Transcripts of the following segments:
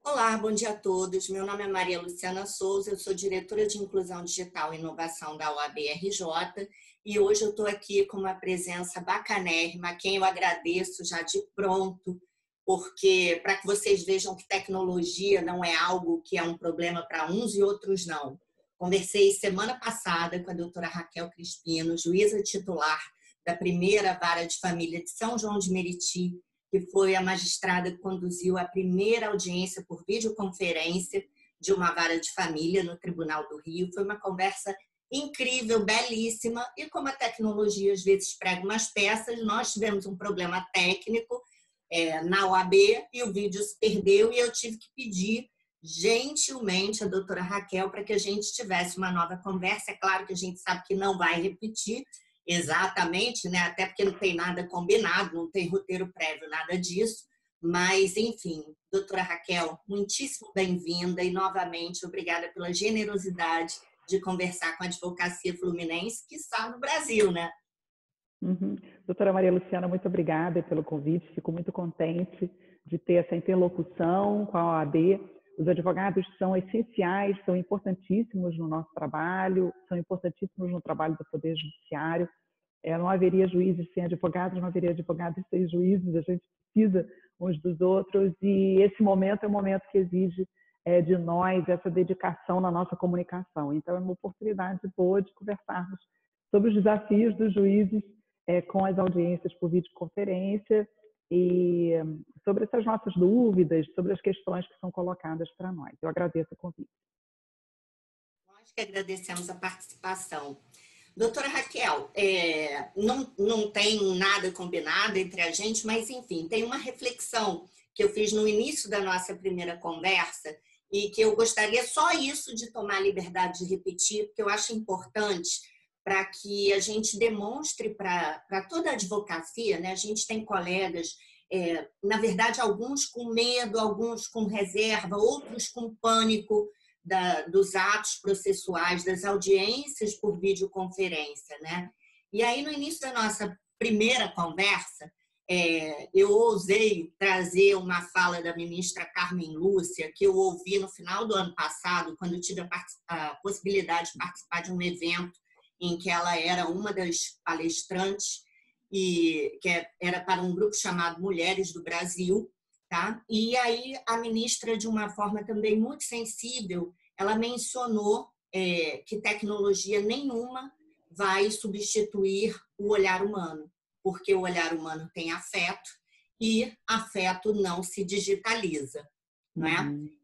Olá, bom dia a todos. Meu nome é Maria Luciana Souza, eu sou diretora de Inclusão Digital e Inovação da UAB-RJ e hoje eu estou aqui com uma presença bacanérrima, a quem eu agradeço já de pronto, porque para que vocês vejam que tecnologia não é algo que é um problema para uns e outros não. Conversei semana passada com a doutora Raquel Crispino, juíza titular da primeira vara de família de São João de Meriti, que foi a magistrada que conduziu a primeira audiência por videoconferência de uma vara de família no Tribunal do Rio. Foi uma conversa incrível, belíssima, e como a tecnologia às vezes prega umas peças, nós tivemos um problema técnico na OAB e o vídeo se perdeu e eu tive que pedir gentilmente a doutora Raquel para que a gente tivesse uma nova conversa. É claro que a gente sabe que não vai repetir, exatamente, né? Até porque não tem nada combinado, não tem roteiro prévio, nada disso. Mas, enfim, doutora Raquel, muitíssimo bem-vinda e, novamente, obrigada pela generosidade de conversar com a advocacia fluminense, que está no Brasil, né? Doutora Maria Luciana, muito obrigada pelo convite. Fico muito contente de ter essa interlocução com a OAB. Os advogados são essenciais, são importantíssimos no nosso trabalho, são importantíssimos no trabalho do Poder Judiciário. Não haveria juízes sem advogados, não haveria advogados sem juízes, a gente precisa uns dos outros e esse momento é um momento que exige de nós essa dedicação na nossa comunicação. Então, é uma oportunidade boa de conversarmos sobre os desafios dos juízes com as audiências por videoconferência e sobre essas nossas dúvidas, sobre as questões que são colocadas para nós. Eu agradeço o convite. Nós que agradecemos a participação. Doutora Raquel, não tem nada combinado entre a gente, mas, enfim, tem uma reflexão que eu fiz no início da nossa primeira conversa e que eu gostaria só isso de tomar a liberdade de repetir, porque eu acho importante para que a gente demonstre para toda a advocacia, né? A gente tem colegas, na verdade, alguns com medo, alguns com reserva, outros com pânico dos atos processuais, das audiências por videoconferência, né? E aí, no início da nossa primeira conversa, eu ousei trazer uma fala da ministra Carmen Lúcia, que eu ouvi no final do ano passado, quando eu tive a possibilidade de participar de um evento em que ela era uma das palestrantes, e que era para um grupo chamado Mulheres do Brasil, tá? E aí a ministra, de uma forma também muito sensível, ela mencionou que tecnologia nenhuma vai substituir o olhar humano, porque o olhar humano tem afeto e afeto não se digitaliza, não é?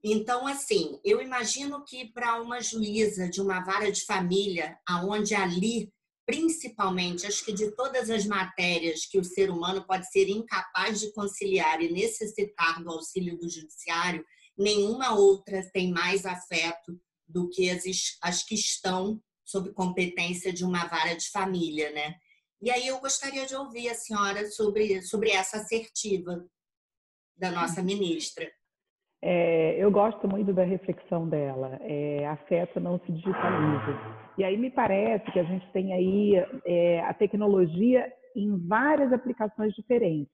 Então, assim, eu imagino que para uma juíza de uma vara de família, aonde ali, principalmente, acho que de todas as matérias que o ser humano pode ser incapaz de conciliar e necessitar do auxílio do judiciário, nenhuma outra tem mais afeto do que as que estão sob competência de uma vara de família, né? E aí eu gostaria de ouvir a senhora sobre essa assertiva da nossa ministra. Eu gosto muito da reflexão dela. Afeto não se digitaliza. E aí me parece que a gente tem aí a tecnologia em várias aplicações diferentes.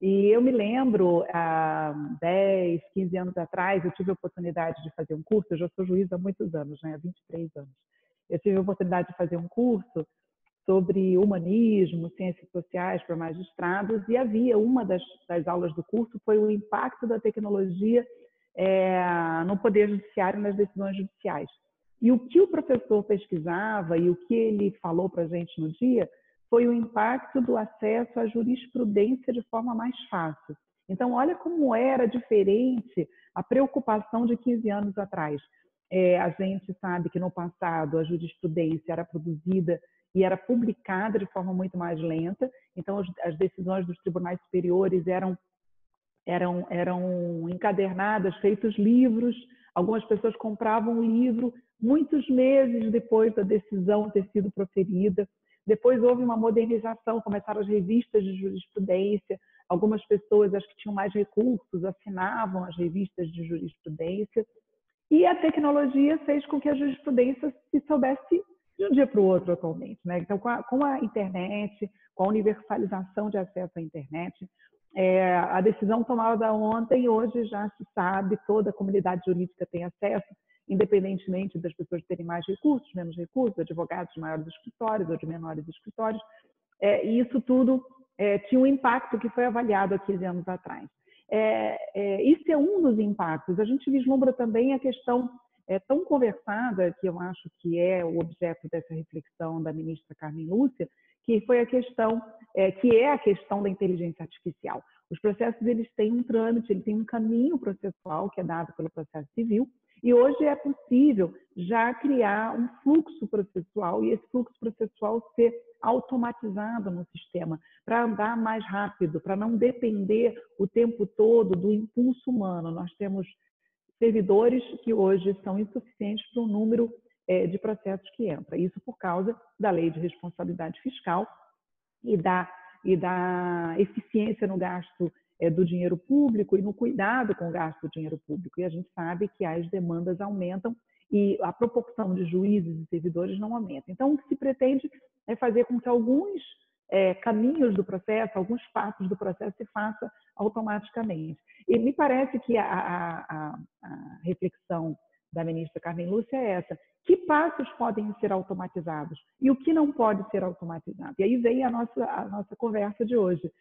E eu me lembro, há 10, 15 anos atrás, eu tive a oportunidade de fazer um curso, eu já sou juíza há muitos anos, né, há 23 anos. Eu tive a oportunidade de fazer um curso sobre humanismo, ciências sociais para magistrados, e havia uma das aulas do curso foi o impacto da tecnologia no poder judiciário, nas decisões judiciais. E o que o professor pesquisava e o que ele falou para a gente no dia foi o impacto do acesso à jurisprudência de forma mais fácil. Então, olha como era diferente a preocupação de 15 anos atrás. A gente sabe que no passado a jurisprudência era produzida e era publicada de forma muito mais lenta, então as decisões dos tribunais superiores eram encadernadas, feitos livros, algumas pessoas compravam o livro muitos meses depois da decisão ter sido proferida. Depois houve uma modernização, começaram as revistas de jurisprudência, algumas pessoas, as que tinham mais recursos, assinavam as revistas de jurisprudência, e a tecnologia fez com que a jurisprudência se soubesse de um dia para o outro atualmente, né? Então, com a internet, com a universalização de acesso à internet, A decisão tomada ontem, hoje já se sabe, toda a comunidade jurídica tem acesso, independentemente das pessoas terem mais recursos, menos recursos, advogados de maiores escritórios ou de menores escritórios. E isso tudo tinha um impacto que foi avaliado há 15 anos atrás. Isso é um dos impactos. A gente vislumbra também a questão tão conversada, que eu acho que é o objeto dessa reflexão da ministra Carmen Lúcia, que foi a questão, que é a questão da inteligência artificial. Os processos, eles têm um trâmite, eles têm um caminho processual que é dado pelo processo civil, e hoje é possível já criar um fluxo processual e esse fluxo processual ser automatizado no sistema para andar mais rápido, para não depender o tempo todo do impulso humano. Nós temos servidores que hoje são insuficientes para o número de processos que entra. Isso por causa da lei de responsabilidade fiscal e da eficiência no gasto do dinheiro público e no cuidado com o gasto do dinheiro público. E a gente sabe que as demandas aumentam e a proporção de juízes e servidores não aumenta. Então, o que se pretende é fazer com que alguns caminhos do processo, alguns passos do processo se façam automaticamente. E me parece que a reflexão da ministra Carmen Lúcia é essa: que passos podem ser automatizados e o que não pode ser automatizado? E aí vem a nossa conversa de hoje.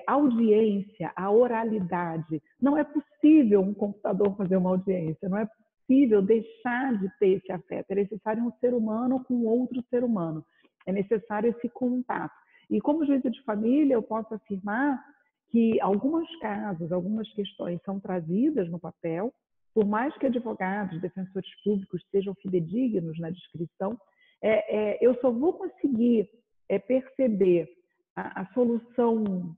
A audiência, a oralidade. Não é possível um computador fazer uma audiência, não é possível deixar de ter esse afeto. É necessário um ser humano com outro ser humano. É necessário esse contato. E como juíza de família, eu posso afirmar que alguns casos, algumas questões são trazidas no papel, por mais que advogados, defensores públicos sejam fidedignos na descrição, eu só vou conseguir perceber a solução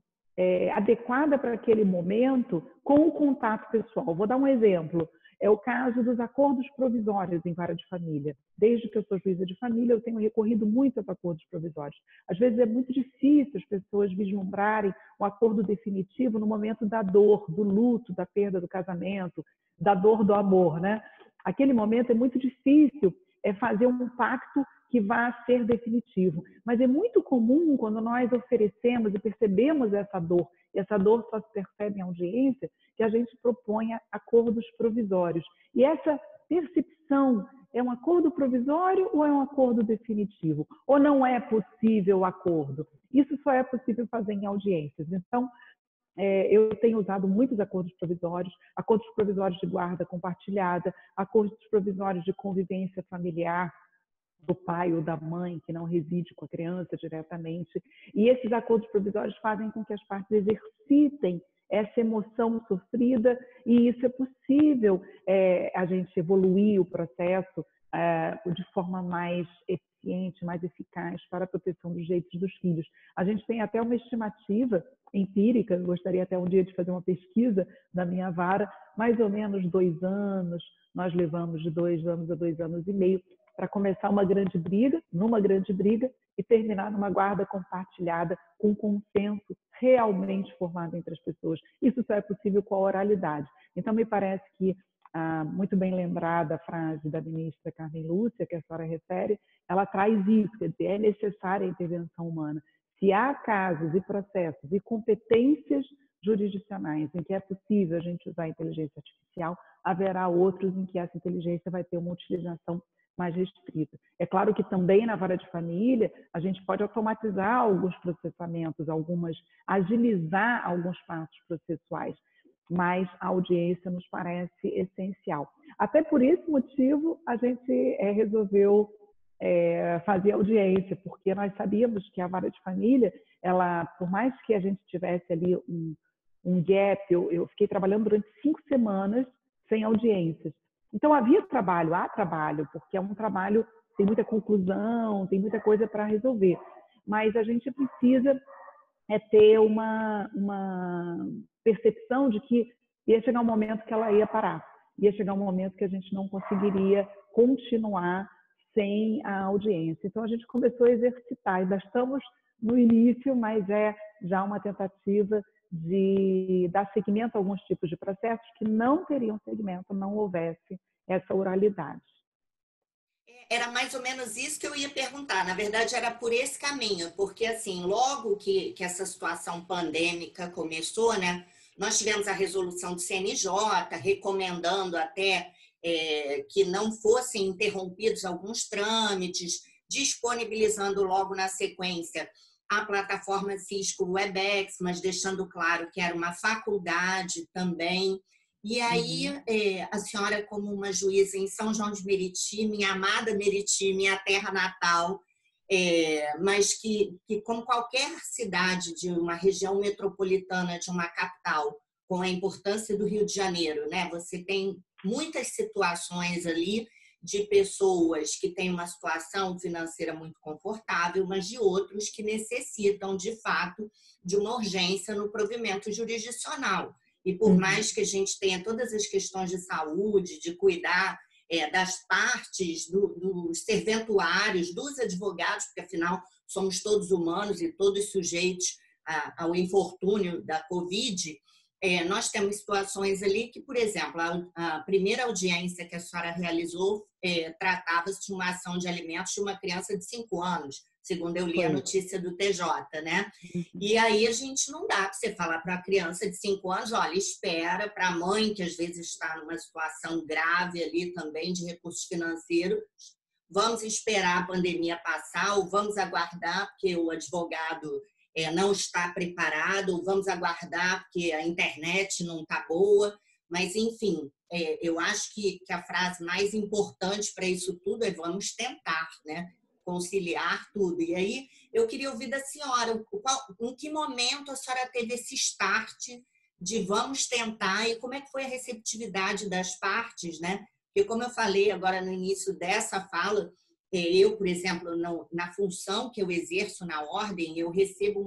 adequada para aquele momento com o contato pessoal. Vou dar um exemplo. É o caso dos acordos provisórios em vara de família. Desde que eu sou juíza de família, eu tenho recorrido muito aos acordos provisórios. Às vezes é muito difícil as pessoas vislumbrarem o acordo definitivo no momento da dor, do luto, da perda do casamento, da dor do amor, né? Aquele momento é muito difícil fazer um pacto que vá ser definitivo. Mas é muito comum, quando nós oferecemos e percebemos essa dor, e essa dor só se percebe em audiência, que a gente proponha acordos provisórios. E essa percepção é um acordo provisório ou é um acordo definitivo? Ou não é possível o acordo? Isso só é possível fazer em audiências. Então, eu tenho usado muitos acordos provisórios de guarda compartilhada, acordos provisórios de convivência familiar, do pai ou da mãe que não reside com a criança diretamente. E esses acordos provisórios fazem com que as partes exercitem essa emoção sofrida, e isso é possível a gente evoluir o processo de forma mais eficiente, mais eficaz para a proteção dos direitos dos filhos. A gente tem até uma estimativa empírica, eu gostaria até um dia de fazer uma pesquisa na minha vara, mais ou menos 2 anos, nós levamos de 2 anos a 2 anos e meio para começar uma grande briga, e terminar numa guarda compartilhada com consenso realmente formado entre as pessoas. Isso só é possível com a oralidade. Então, me parece que, muito bem lembrada a frase da ministra Carmen Lúcia, que a senhora refere, ela traz isso, quer dizer, é necessária a intervenção humana. Se há casos e processos e competências jurisdicionais em que é possível a gente usar a inteligência artificial, haverá outros em que essa inteligência vai ter uma utilização mais restrita. É claro que também na vara de família a gente pode automatizar alguns processamentos, agilizar alguns passos processuais, mas a audiência nos parece essencial. Até por esse motivo a gente resolveu fazer audiência, porque nós sabíamos que a vara de família, ela, por mais que a gente tivesse ali um gap, eu fiquei trabalhando durante 5 semanas sem audiências. Então, há trabalho, porque é um trabalho, tem muita conclusão, tem muita coisa para resolver. Mas a gente precisa ter uma percepção de que ia chegar um momento que ela ia parar. Ia chegar um momento que a gente não conseguiria continuar sem a audiência. Então, a gente começou a exercitar. Ainda estamos no início, mas é já uma tentativa de dar seguimento a alguns tipos de processos que não teriam segmento, não houvesse essa oralidade. era mais ou menos isso que eu ia perguntar. Na verdade, era por esse caminho, porque assim, logo que essa situação pandêmica começou, né, nós tivemos a resolução do CNJ recomendando até que não fossem interrompidos alguns trâmites, disponibilizando logo na sequência a plataforma Cisco Webex, mas deixando claro que era uma faculdade também. E aí, a senhora, como uma juíza em São João de Meriti, minha amada Meriti, minha terra natal, mas que, como qualquer cidade de uma região metropolitana, de uma capital, com a importância do Rio de Janeiro, né? Você tem muitas situações ali de pessoas que têm uma situação financeira muito confortável, mas de outros que necessitam, de fato, de uma urgência no provimento jurisdicional. E por mais que a gente tenha todas as questões de saúde, de cuidar das partes, dos serventuários, dos advogados, porque afinal somos todos humanos e todos sujeitos ao infortúnio da Covid, nós temos situações ali que, por exemplo, a primeira audiência que a senhora realizou tratava-se de uma ação de alimentos de uma criança de 5 anos, segundo eu li a notícia do TJ, né? E aí a gente não dá para você falar para a criança de 5 anos, olha, espera, para a mãe que às vezes está numa situação grave ali também de recursos financeiros, vamos esperar a pandemia passar ou vamos aguardar porque o advogado não está preparado, ou vamos aguardar porque a internet não está boa, mas enfim, eu acho que a frase mais importante para isso tudo é vamos tentar, né? Conciliar tudo. E aí eu queria ouvir da senhora, em que momento a senhora teve esse start de vamos tentar e como é que foi a receptividade das partes, né? Porque como eu falei agora no início dessa fala, eu, por exemplo, na função que eu exerço na ordem, eu recebo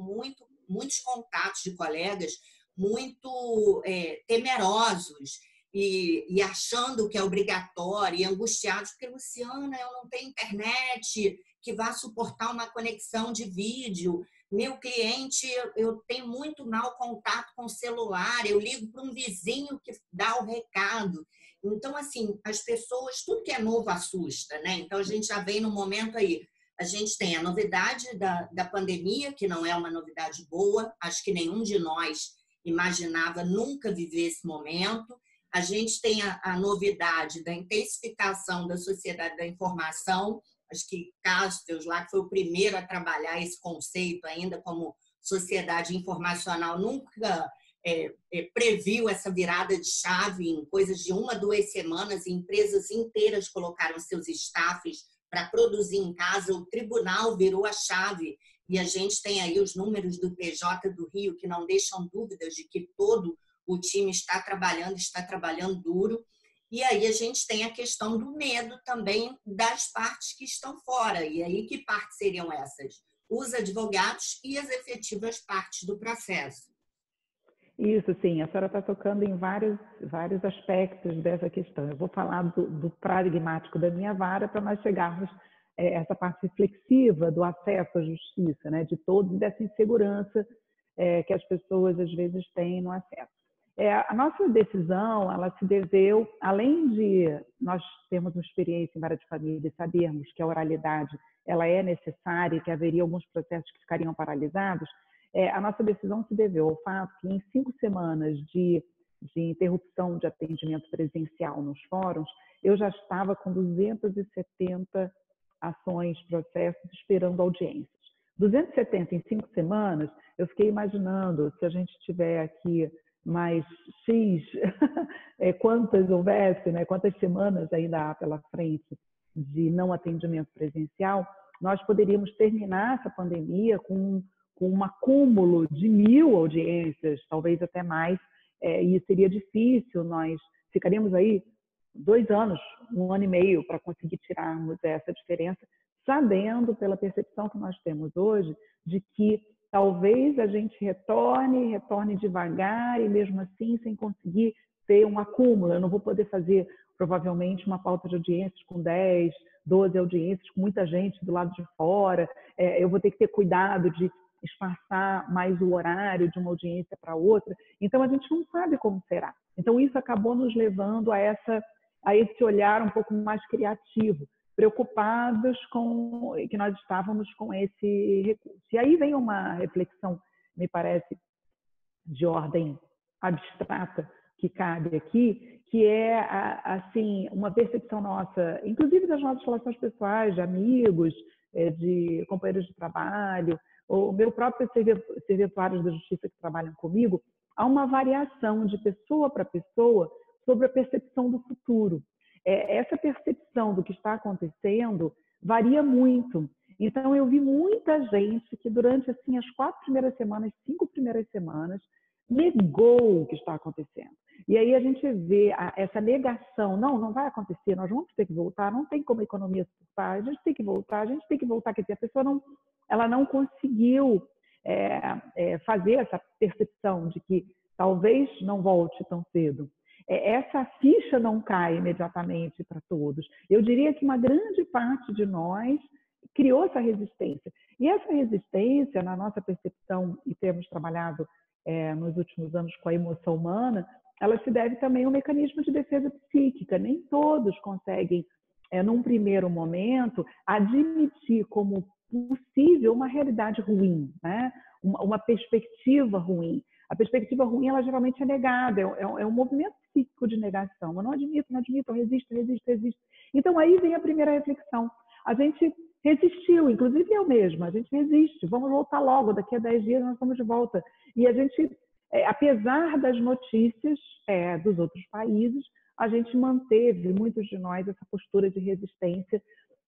muitos contatos de colegas muito temerosos e achando que é obrigatório e angustiados, porque, Luciana, eu não tenho internet que vá suportar uma conexão de vídeo. Meu cliente, eu tenho muito mau contato com o celular, eu ligo para um vizinho que dá o recado. Então, assim, as pessoas, tudo que é novo assusta, né? Então, a gente já vem no momento aí, a gente tem a novidade da pandemia, que não é uma novidade boa, acho que nenhum de nós imaginava nunca viver esse momento. A gente tem a novidade da intensificação da sociedade da informação, acho que Castells lá, que foi o primeiro a trabalhar esse conceito ainda como sociedade informacional, nunca previu essa virada de chave em coisas de 1 a 2 semanas, empresas inteiras colocaram seus staffs para produzir em casa, o tribunal virou a chave e a gente tem aí os números do TJ do Rio que não deixam dúvidas de que todo o time está trabalhando duro. E aí a gente tem a questão do medo também das partes que estão fora. E aí que partes seriam essas? Os advogados e as efetivas partes do processo. Isso, sim. A senhora está tocando em vários aspectos dessa questão. Eu vou falar do pragmático da minha vara para nós chegarmos a essa parte reflexiva do acesso à justiça, né, de todos, dessa insegurança que as pessoas às vezes têm no acesso. A nossa decisão, ela se deveu, além de nós termos uma experiência em vara de família e sabermos que a oralidade ela é necessária e que haveria alguns processos que ficariam paralisados, a nossa decisão se deveu ao fato que em 5 semanas de interrupção de atendimento presencial nos fóruns, eu já estava com 270 ações, processos, esperando audiências. 270 em 5 semanas, eu fiquei imaginando, se a gente tiver aqui mais X, quantas houvesse, né, quantas semanas ainda há pela frente de não atendimento presencial, nós poderíamos terminar essa pandemia com um acúmulo de 1.000 audiências, talvez até mais, e seria difícil, nós ficaríamos aí 2 anos, 1 ano e meio para conseguir tirarmos essa diferença, sabendo pela percepção que nós temos hoje de que talvez a gente retorne devagar e mesmo assim sem conseguir ter um acúmulo. Eu não vou poder fazer provavelmente uma pauta de audiências com 10, 12 audiências, com muita gente do lado de fora. Eu vou ter que ter cuidado de espaçar mais o horário de uma audiência para outra. Então, a gente não sabe como será. Então, isso acabou nos levando a esse olhar um pouco mais criativo. preocupados com que nós estávamos com esse recurso. E aí vem uma reflexão, me parece, de ordem abstrata que cabe aqui, que é assim uma percepção nossa, inclusive das nossas relações pessoais, de amigos, de companheiros de trabalho, ou meu próprio serventuários da justiça que trabalham comigo, há uma variação de pessoa para pessoa sobre a percepção do futuro. Essa percepção do que está acontecendo varia muito. Então, eu vi muita gente que durante assim, as 4 primeiras semanas, 5 primeiras semanas, negou o que está acontecendo. E aí a gente vê essa negação, não vai acontecer, nós vamos ter que voltar, não tem como a economia suportar, a gente tem que voltar, quer dizer, a pessoa ela não conseguiu fazer essa percepção de que talvez não volte tão cedo. Essa ficha não cai imediatamente para todos. Eu diria que uma grande parte de nós criou essa resistência. E essa resistência, na nossa percepção, e temos trabalhado nos últimos anos com a emoção humana, ela se deve também a um mecanismo de defesa psíquica. Nem todos conseguem, num primeiro momento, admitir como possível uma realidade ruim, né? Uma perspectiva ruim. A perspectiva ruim, ela geralmente é negada, é um movimento psíquico de negação. Eu não admito, eu resisto. Então, aí vem a primeira reflexão. A gente resistiu, inclusive eu mesma, a gente resiste. Vamos voltar logo, daqui a 10 dias nós estamos de volta. E a gente, apesar das notícias dos outros países, a gente manteve, muitos de nós, essa postura de resistência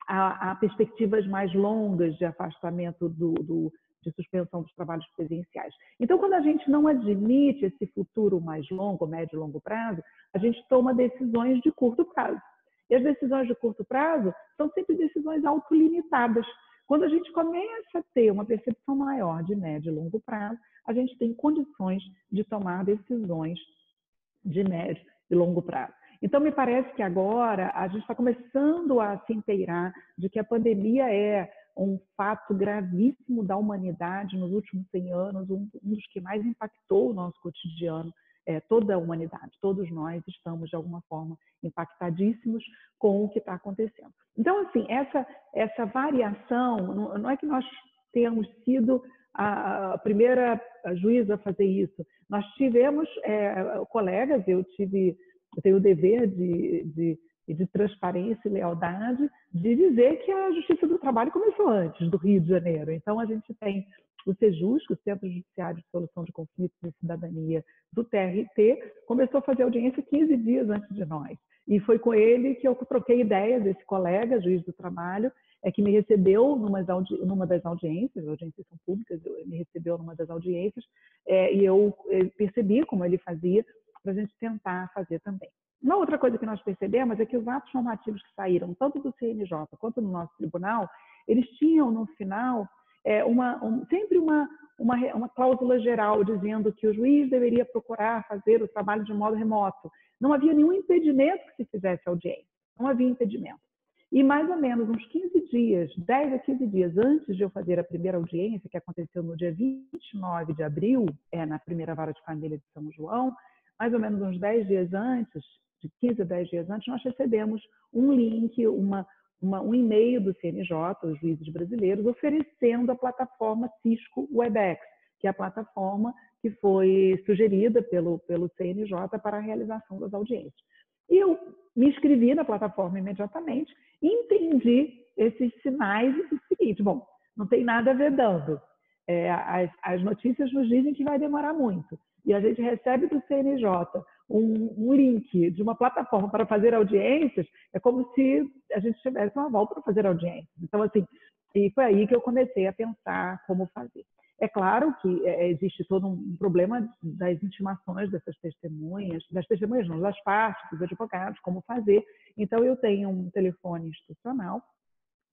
a perspectivas mais longas de afastamento de suspensão dos trabalhos presenciais. Então, quando a gente não admite esse futuro mais longo, médio e longo prazo, a gente toma decisões de curto prazo. E as decisões de curto prazo são sempre decisões autolimitadas. Quando a gente começa a ter uma percepção maior de médio e longo prazo, a gente tem condições de tomar decisões de médio e longo prazo. Então, me parece que agora a gente está começando a se inteirar de que a pandemia é um fato gravíssimo da humanidade nos últimos 100 anos, um dos que mais impactou o nosso cotidiano, toda a humanidade. Todos nós estamos, de alguma forma, impactadíssimos com o que está acontecendo. Então, assim, essa variação, não é que nós tenhamos sido a primeira juíza a fazer isso. Nós tivemos colegas, eu tenho o dever de transparência e lealdade de dizer que a Justiça do Trabalho começou antes do Rio de Janeiro. Então, a gente tem o SEJUSC, o Centro Judiciário de Solução de Conflitos e Cidadania do TRT, começou a fazer audiência 15 dias antes de nós. E foi com ele que eu troquei ideias, esse colega, juiz do trabalho, que me recebeu numa das audiências, as audiências são públicas, me recebeu numa das audiências, e eu percebi como ele fazia, para a gente tentar fazer também. Uma outra coisa que nós percebemos é que os atos normativos que saíram, tanto do CNJ quanto do nosso tribunal, eles tinham no final sempre uma cláusula geral dizendo que o juiz deveria procurar fazer o trabalho de modo remoto. Não havia nenhum impedimento que se fizesse audiência, não havia impedimento. E mais ou menos uns 15 dias, 10 a 15 dias antes de eu fazer a primeira audiência, que aconteceu no dia 29 de abril, na primeira vara de família de São João, mais ou menos uns 10 dias antes, de 15 a 10 dias antes, nós recebemos um link, um e-mail do CNJ, os juízes brasileiros, oferecendo a plataforma Cisco WebEx, que é a plataforma que foi sugerida pelo CNJ para a realização das audiências. E eu me inscrevi na plataforma imediatamente e entendi esses sinais e disse o seguinte: bom, não tem nada vedando. As notícias nos dizem que vai demorar muito. E a gente recebe do CNJ um link de uma plataforma para fazer audiências, é como se a gente tivesse um aval para fazer audiências. Então, assim, e foi aí que eu comecei a pensar como fazer. É claro que existe todo um problema das intimações dessas testemunhas, não, das partes, dos advogados, como fazer. Então, eu tenho um telefone institucional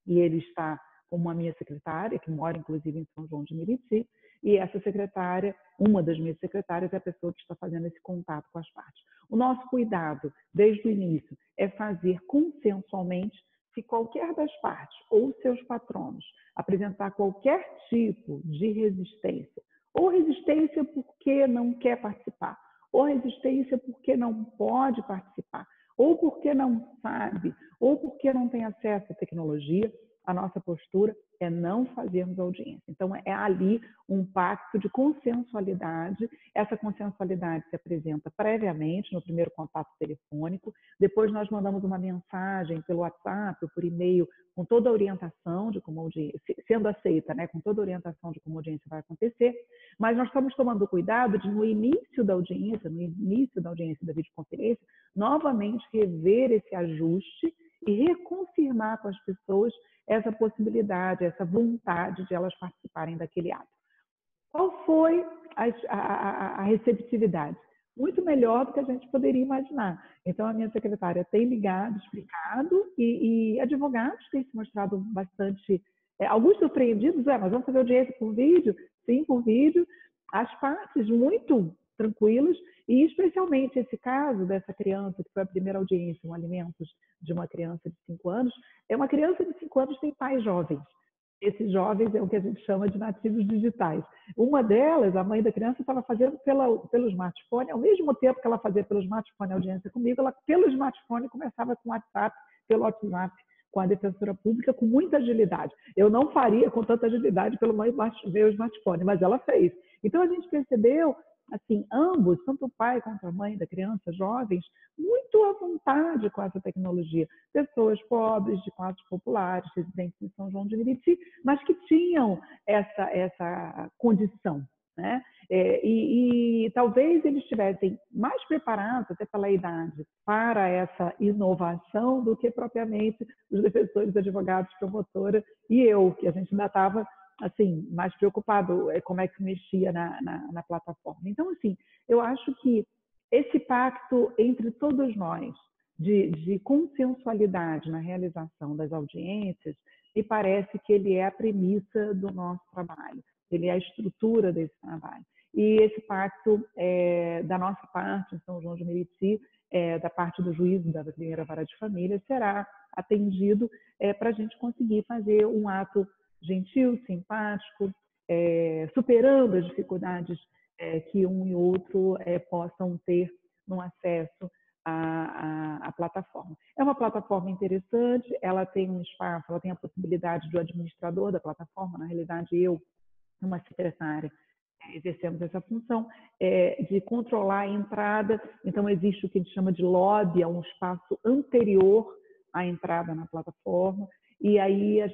e ele está com a minha secretária, que mora inclusive em São João de Meriti, e essa secretária, uma das minhas secretárias, é a pessoa que está fazendo esse contato com as partes. O nosso cuidado, desde o início, é fazer consensualmente se qualquer das partes ou seus patronos apresentar qualquer tipo de resistência, ou resistência porque não quer participar, ou resistência porque não pode participar, ou porque não sabe, ou porque não tem acesso à tecnologia, a nossa postura é não fazermos audiência. Então, é ali um pacto de consensualidade. Essa consensualidade se apresenta previamente no primeiro contato telefônico, depois nós mandamos uma mensagem pelo WhatsApp ou por e-mail com toda a orientação de como a audiência, sendo aceita, né, com toda a orientação de como a audiência vai acontecer, mas nós estamos tomando cuidado de, no início da audiência da videoconferência, novamente rever esse ajuste e reconfirmar com as pessoas essa possibilidade, essa vontade de elas participarem daquele ato. Qual foi a receptividade? Muito melhor do que a gente poderia imaginar. Então, a minha secretária tem ligado, explicado, e advogados têm se mostrado bastante, alguns surpreendidos, mas vamos fazer audiência por vídeo? Sim, por vídeo. As partes muito tranquilas, e especialmente esse caso dessa criança, que foi a primeira audiência, um alimentos de uma criança de 5 anos, é uma criança de 5 anos que tem pais jovens. Esses jovens é o que a gente chama de nativos digitais. Uma delas, a mãe da criança, estava fazendo pelo smartphone, ao mesmo tempo que ela fazia pelo smartphone a audiência comigo, ela pelo smartphone começava com WhatsApp, pelo WhatsApp com a defensora pública, com muita agilidade. Eu não faria com tanta agilidade pelo meu smartphone, mas ela fez. Então, a gente percebeu, assim, ambos, tanto o pai quanto a mãe da criança, jovens, muito à vontade com essa tecnologia. Pessoas pobres, de classes populares, residentes em São João de Meriti, mas que tinham essa condição, né? E talvez eles estivessem mais preparados, até pela idade, para essa inovação do que propriamente os defensores, advogados, promotora e eu, que a gente ainda estava assim, mais preocupado como é que se mexia na plataforma. Então, assim, eu acho que esse pacto entre todos nós, de consensualidade na realização das audiências, me parece que ele é a premissa do nosso trabalho, ele é a estrutura desse trabalho. E esse pacto, da nossa parte, em São João de Meriti, da parte do juízo da primeira vara de família, será atendido para a gente conseguir fazer um ato gentil, simpático, superando as dificuldades que um e outro possam ter no acesso à plataforma. É uma plataforma interessante, ela tem um espaço, ela tem a possibilidade do administrador da plataforma, na realidade eu, uma secretária, exercemos essa função de controlar a entrada. Então, existe o que a gente chama de lobby, é um espaço anterior à entrada na plataforma, e aí a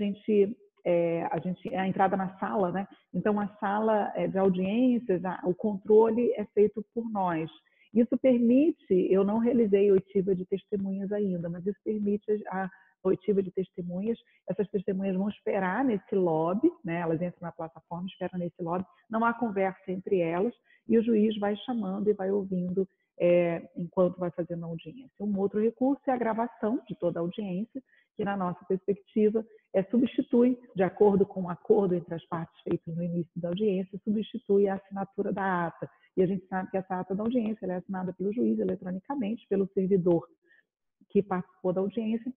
entrada na sala, né? Então, a sala de audiências, o controle é feito por nós. Isso permite, eu não realizei oitiva de testemunhas ainda, mas isso permite a oitiva de testemunhas. Essas testemunhas vão esperar nesse lobby, né? Elas entram na plataforma, esperam nesse lobby, não há conversa entre elas, e o juiz vai chamando e vai ouvindo enquanto vai fazendo a audiência. Um outro recurso é a gravação de toda a audiência, que na nossa perspectiva substitui, de acordo com o acordo entre as partes feito no início da audiência, substitui a assinatura da ata. E a gente sabe que essa ata da audiência é assinada pelo juiz eletronicamente, pelo servidor que participou da audiência,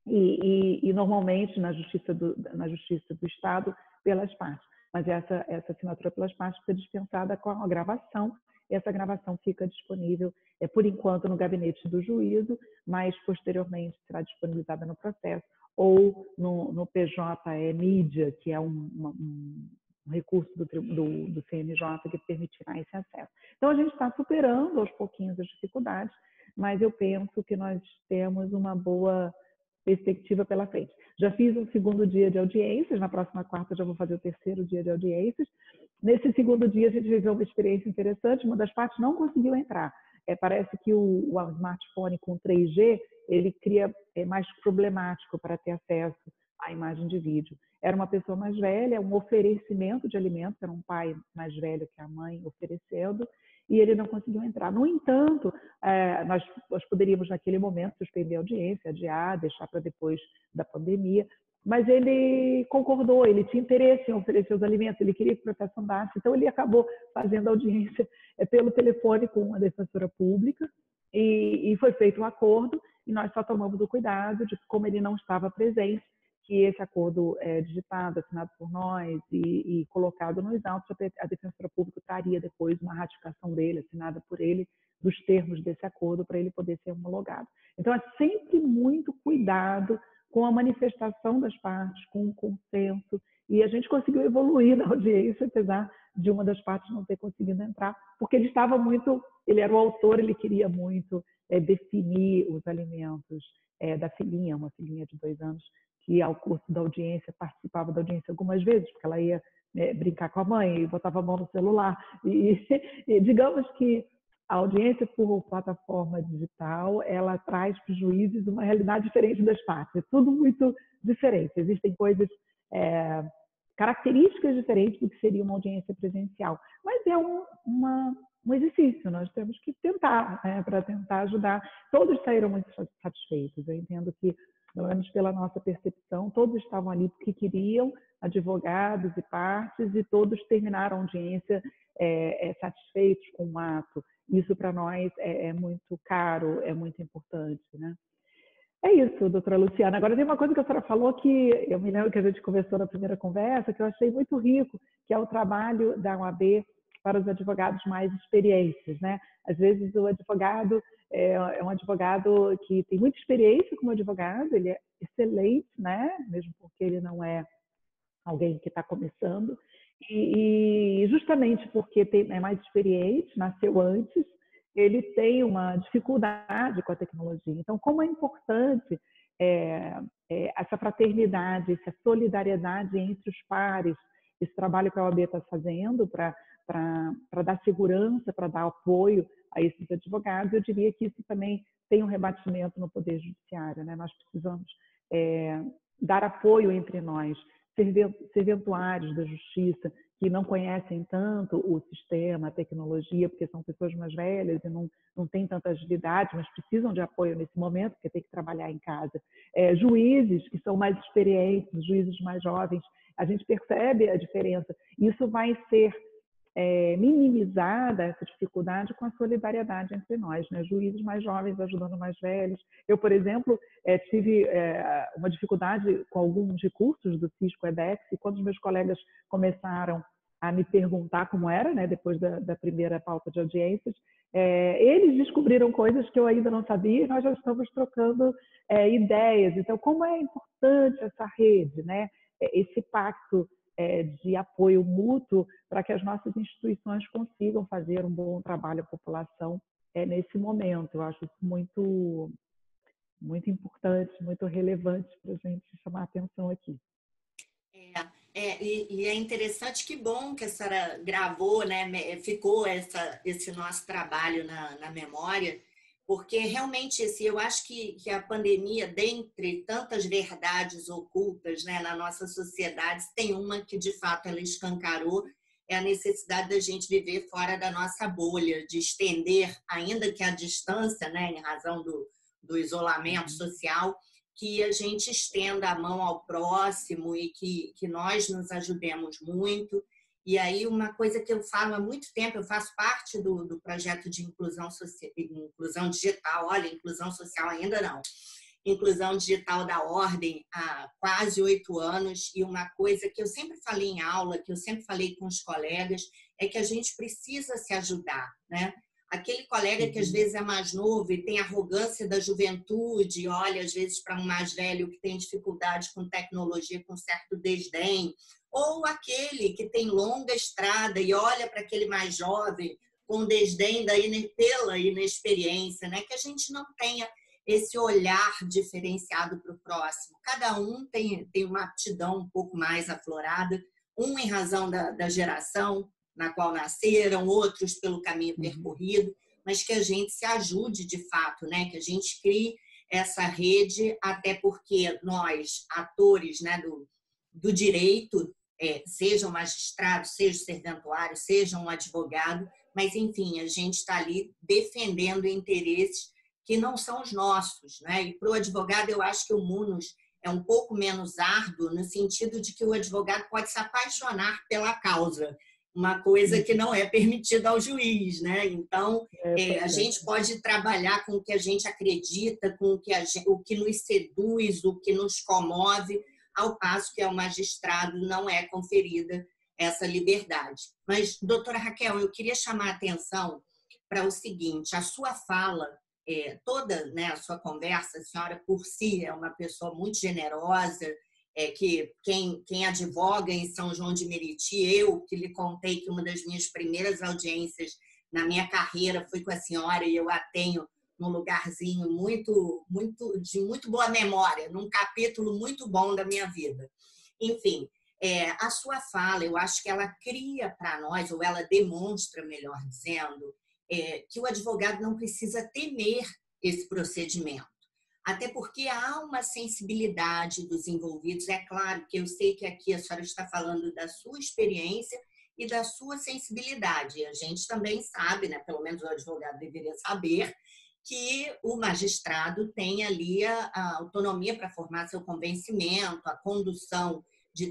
e normalmente na justiça do Estado pelas partes. Mas essa assinatura pelas partes fica dispensada com a gravação. Essa gravação fica disponível, por enquanto, no gabinete do juízo, mas posteriormente será disponibilizada no processo ou no PJ Mídia, que é um recurso do CNJ que permitirá esse acesso. Então, a gente está superando aos pouquinhos as dificuldades, mas eu penso que nós temos uma boa perspectiva pela frente. Já fiz um segundo dia de audiências, na próxima quarta já vou fazer o terceiro dia de audiências. Nesse segundo dia a gente viveu uma experiência interessante, uma das partes não conseguiu entrar. Parece que o smartphone com 3G, ele cria mais problemático para ter acesso à imagem de vídeo. Era uma pessoa mais velha, um oferecimento de alimentos, era um pai mais velho que a mãe oferecendo, e ele não conseguiu entrar. No entanto, nós poderíamos, naquele momento, suspender a audiência, adiar, deixar para depois da pandemia, mas ele concordou, ele tinha interesse em oferecer os alimentos, ele queria que o processo andasse, então ele acabou fazendo audiência pelo telefone com a defensora pública, e foi feito um acordo, e nós só tomamos o cuidado de, como ele não estava presente, que esse acordo digitado, assinado por nós e colocado nos autos, a Defensora Pública traria depois uma ratificação dele, assinada por ele, dos termos desse acordo, para ele poder ser homologado. Então, é sempre muito cuidado com a manifestação das partes, com o consenso, e a gente conseguiu evoluir na audiência, apesar de uma das partes não ter conseguido entrar, porque ele era o autor, ele queria muito definir os alimentos da filhinha, uma filhinha de 2 anos, que ao curso da audiência, participava da audiência algumas vezes, porque ela ia brincar com a mãe e botava a mão no celular. E digamos que a audiência por plataforma digital, ela traz para os juízes uma realidade diferente das partes. É tudo muito diferente. Existem coisas, características diferentes do que seria uma audiência presencial. Mas é um exercício, nós temos que tentar, para tentar ajudar. Todos saíram muito satisfeitos. Eu entendo que, pelo menos pela nossa percepção, todos estavam ali porque queriam, advogados e partes, e todos terminaram a audiência satisfeitos com o ato. Isso para nós é muito caro, é muito importante, né? É isso, doutora Luciana. Agora, tem uma coisa que a senhora falou que eu me lembro que a gente conversou na primeira conversa, que eu achei muito rico, que é o trabalho da OAB para os advogados mais experientes, né? Às vezes o advogado é um advogado que tem muita experiência como advogado, ele é excelente, né? Mesmo porque ele não é alguém que está começando, e justamente porque é mais experiente, nasceu antes, ele tem uma dificuldade com a tecnologia. Então, como é importante essa fraternidade, essa solidariedade entre os pares, esse trabalho que a OAB está fazendo para dar segurança, para dar apoio a esses advogados, eu diria que isso também tem um rebatimento no Poder Judiciário, né? Nós precisamos dar apoio entre nós, serventuários da justiça que não conhecem tanto o sistema, a tecnologia, porque são pessoas mais velhas e não têm tanta agilidade, mas precisam de apoio nesse momento, porque tem que trabalhar em casa. Juízes que são mais experientes, juízes mais jovens, a gente percebe a diferença. Isso vai ser minimizada, essa dificuldade, com a solidariedade entre nós, né? Juízes mais jovens ajudando mais velhos. Eu, por exemplo, tive uma dificuldade com alguns recursos do Cisco-EDEX, e quando os meus colegas começaram a me perguntar como era, né, depois da primeira pauta de audiências, eles descobriram coisas que eu ainda não sabia, e nós já estamos trocando ideias. Então, como é importante essa rede, né? Esse pacto de apoio mútuo para que as nossas instituições consigam fazer um bom trabalho à população nesse momento. Eu acho isso muito, muito importante, muito relevante para a gente chamar a atenção aqui. E é interessante, que bom que a senhora gravou, né? Ficou esse nosso trabalho na memória, porque realmente eu acho que a pandemia, dentre tantas verdades ocultas, né, na nossa sociedade, tem uma que de fato ela escancarou, é a necessidade da gente viver fora da nossa bolha, de estender, ainda que à distância, né, em razão do isolamento social, que a gente estenda a mão ao próximo e que nós nos ajudemos muito. E aí, uma coisa que eu falo há muito tempo, eu faço parte do projeto de inclusão digital, olha, inclusão social ainda não, inclusão digital da Ordem há quase 8 anos, e uma coisa que eu sempre falei em aula, que eu sempre falei com os colegas, é que a gente precisa se ajudar, né? Aquele colega que às vezes é mais novo e tem arrogância da juventude, olha às vezes para um mais velho que tem dificuldade com tecnologia, com certo desdém, ou aquele que tem longa estrada e olha para aquele mais jovem com desdém pela inexperiência, né? Que a gente não tenha esse olhar diferenciado para o próximo. Cada um tem uma aptidão um pouco mais aflorada, um em razão da geração na qual nasceram, outros pelo caminho percorrido, mas que a gente se ajude de fato, né? Que a gente crie essa rede, até porque nós, atores, né, do direito, sejam magistrados, sejam serventuários, sejam um advogado, mas, enfim, a gente está ali defendendo interesses que não são os nossos, né? E para o advogado, eu acho que o munus é um pouco menos árduo, no sentido de que o advogado pode se apaixonar pela causa, uma coisa que não é permitida ao juiz, né? Então, a gente pode trabalhar com o que a gente acredita, com o que nos seduz, o que nos comove, ao passo que ao magistrado não é conferida essa liberdade. Mas, doutora Raquel, eu queria chamar a atenção para o seguinte, a sua fala, toda, né, a sua conversa, a senhora por si é uma pessoa muito generosa, que quem advoga em São João de Meriti, eu que lhe contei que uma das minhas primeiras audiências na minha carreira foi com a senhora e eu a tenho num lugarzinho de muito boa memória, num capítulo muito bom da minha vida. Enfim, a sua fala, eu acho que ela cria para nós, ou ela demonstra, melhor dizendo, que o advogado não precisa temer esse procedimento. Até porque há uma sensibilidade dos envolvidos. É claro que eu sei que aqui a senhora está falando da sua experiência e da sua sensibilidade. A gente também sabe, né, pelo menos o advogado deveria saber, que o magistrado tem ali a autonomia para formar seu convencimento, a condução de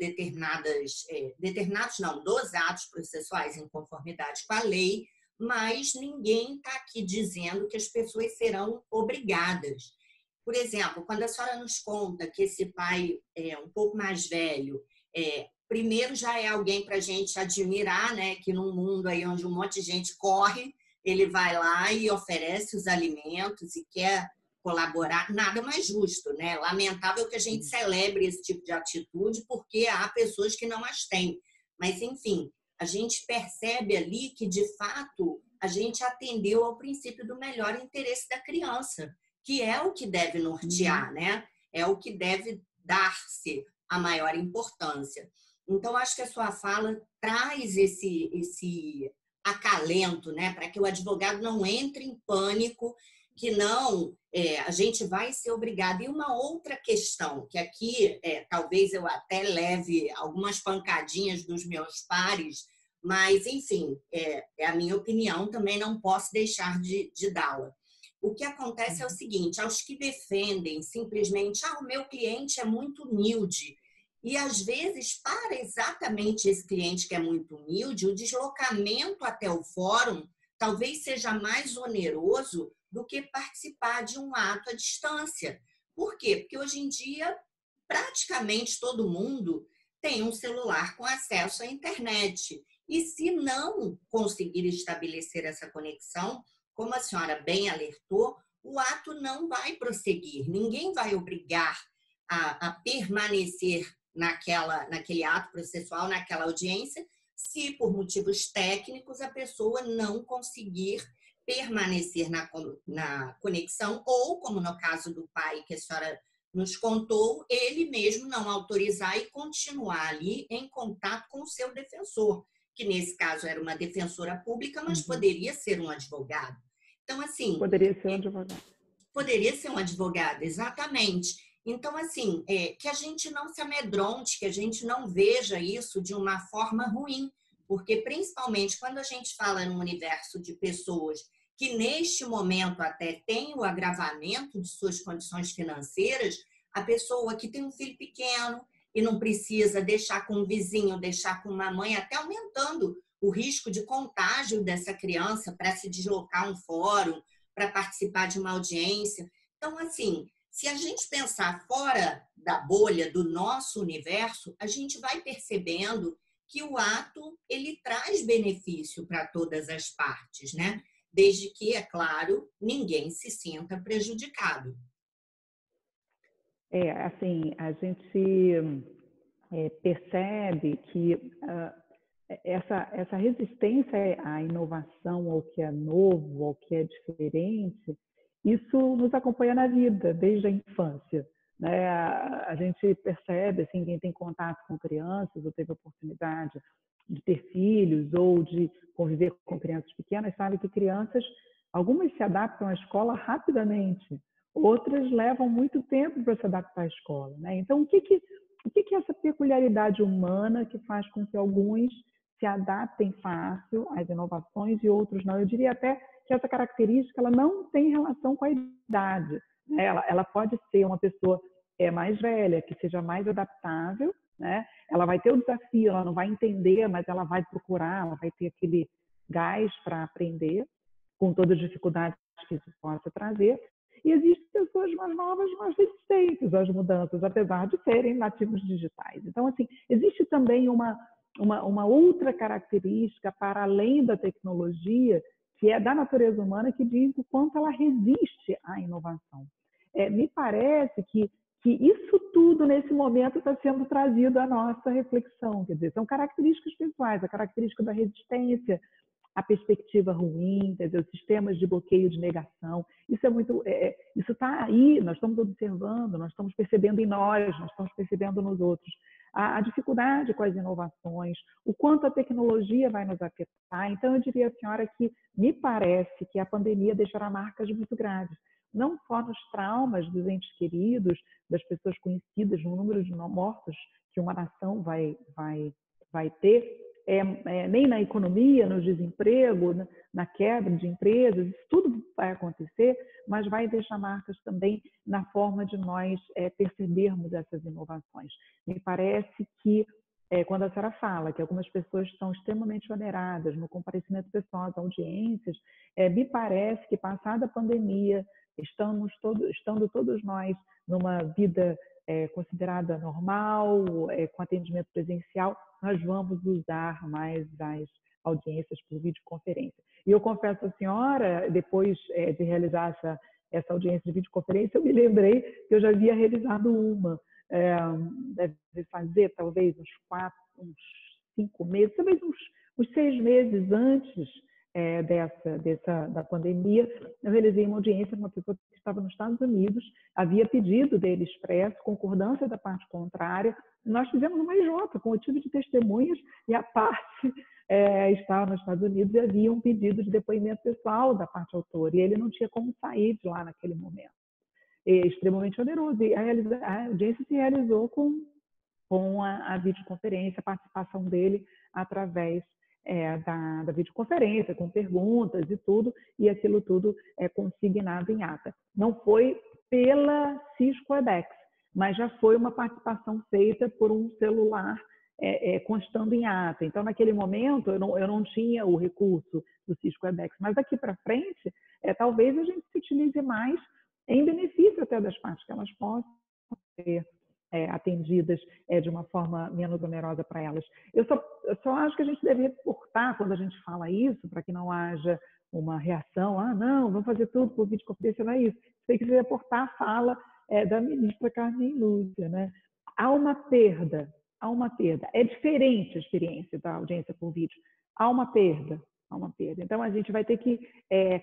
dos atos processuais em conformidade com a lei, mas ninguém está aqui dizendo que as pessoas serão obrigadas. Por exemplo, quando a senhora nos conta que esse pai é um pouco mais velho, primeiro já é alguém para a gente admirar, né? Que num mundo aí onde um monte de gente corre, ele vai lá e oferece os alimentos e quer colaborar, nada mais justo, né? Lamentável que a gente celebre esse tipo de atitude, porque há pessoas que não as têm. Mas, enfim, a gente percebe ali que, de fato, a gente atendeu ao princípio do melhor interesse da criança, que é o que deve nortear, né? É o que deve dar-se a maior importância. Então, acho que a sua fala traz esse acalento, né? Para que o advogado não entre em pânico, que não, a gente vai ser obrigado. E uma outra questão, que aqui talvez eu até leve algumas pancadinhas dos meus pares, mas, enfim, é a minha opinião, também não posso deixar de dá-la. O que acontece é o seguinte, aos que defendem simplesmente, o meu cliente é muito humilde, e às vezes, para exatamente esse cliente que é muito humilde, o deslocamento até o fórum talvez seja mais oneroso do que participar de um ato à distância. Por quê? Porque hoje em dia, praticamente todo mundo tem um celular com acesso à internet. E se não conseguir estabelecer essa conexão, como a senhora bem alertou, o ato não vai prosseguir. Ninguém vai obrigar a permanecer naquele ato processual, naquela audiência, se por motivos técnicos a pessoa não conseguir permanecer na conexão, ou, como no caso do pai que a senhora nos contou, ele mesmo não autorizar e continuar ali em contato com o seu defensor, que nesse caso era uma defensora pública, mas poderia ser um advogado. Então, assim... Poderia ser um advogado. Poderia ser um advogado, exatamente. Então, assim, que a gente não se amedronte, que a gente não veja isso de uma forma ruim, porque principalmente quando a gente fala num universo de pessoas que neste momento até tem o agravamento de suas condições financeiras, a pessoa que tem um filho pequeno e não precisa deixar com um vizinho, deixar com uma mãe, até aumentando o risco de contágio dessa criança para se deslocar a um fórum, para participar de uma audiência. Então, assim, se a gente pensar fora da bolha do nosso universo, a gente vai percebendo que o ato ele traz benefício para todas as partes, né? Desde que, é claro, ninguém se sinta prejudicado. Assim, a gente percebe que essa resistência à inovação, ao que é novo, ao que é diferente, isso nos acompanha na vida, desde a infância, né? A gente percebe, assim, quem tem contato com crianças ou teve a oportunidade de ter filhos ou de conviver com crianças pequenas, sabe que crianças, algumas se adaptam à escola rapidamente, outras levam muito tempo para se adaptar à escola, né? Então, o que é essa peculiaridade humana que faz com que alguns se adaptem fácil às inovações e outros não? Eu diria até que essa característica ela não tem relação com a idade, né? Ela pode ser uma pessoa mais velha, que seja mais adaptável, né? Ela vai ter o desafio, ela não vai entender, mas ela vai procurar, ela vai ter aquele gás para aprender, com todas as dificuldades que isso possa trazer. E existem pessoas sistemas mais novos, mais resistentes às mudanças, apesar de serem nativos digitais. Então, assim, existe também uma outra característica para além da tecnologia, que é da natureza humana, que diz o quanto ela resiste à inovação. Me parece que isso tudo, nesse momento, está sendo trazido à nossa reflexão. Quer dizer, são características pessoais, a característica da resistência, a perspectiva ruim, quer dizer, os sistemas de bloqueio de negação. Isso é muito, isso está aí, nós estamos observando, nós estamos percebendo em nós estamos percebendo nos outros. A dificuldade com as inovações, o quanto a tecnologia vai nos afetar. Então, eu diria à senhora que me parece que a pandemia deixará marcas muito graves, não só nos traumas dos entes queridos, das pessoas conhecidas, no número de mortos que uma nação vai ter, nem na economia, no desemprego, na quebra de empresas, isso tudo vai acontecer, mas vai deixar marcas também na forma de nós percebermos essas inovações. Me parece que, quando a senhora fala que algumas pessoas estão extremamente oneradas no comparecimento pessoal às audiências, me parece que, passada a pandemia, estando todos nós numa vida considerada normal, com atendimento presencial, nós vamos usar mais as audiências por videoconferência. E eu confesso à senhora, depois de realizar essa audiência de videoconferência, eu me lembrei que eu já havia realizado uma, deve fazer talvez uns 5 meses, talvez uns 6 meses antes da pandemia. Eu realizei uma audiência com uma pessoa que estava nos Estados Unidos, havia pedido dele expresso, concordância da parte contrária. Nós fizemos uma IJ com motivo de testemunhas e a parte estava nos Estados Unidos e havia um pedido de depoimento pessoal da parte autora e ele não tinha como sair de lá naquele momento. Extremamente oneroso. E a audiência se realizou com a videoconferência, a participação dele através da videoconferência, com perguntas e tudo, e aquilo tudo é consignado em ata. Não foi pela Cisco Webex, mas já foi uma participação feita por um celular constando em ata. Então, naquele momento, eu não tinha o recurso do Cisco Webex, mas daqui para frente, talvez a gente se utilize mais em benefício até das partes, que elas possam ser atendidas de uma forma menos onerosa para elas. Eu só acho que a gente deve reportar, quando a gente fala isso, para que não haja uma reação, não, vamos fazer tudo por videoconferência, não é isso. Tem que reportar a fala da ministra Carmen Lúcia, né? Há uma perda. É diferente a experiência da audiência por vídeo. Há uma perda. Então, a gente vai ter que,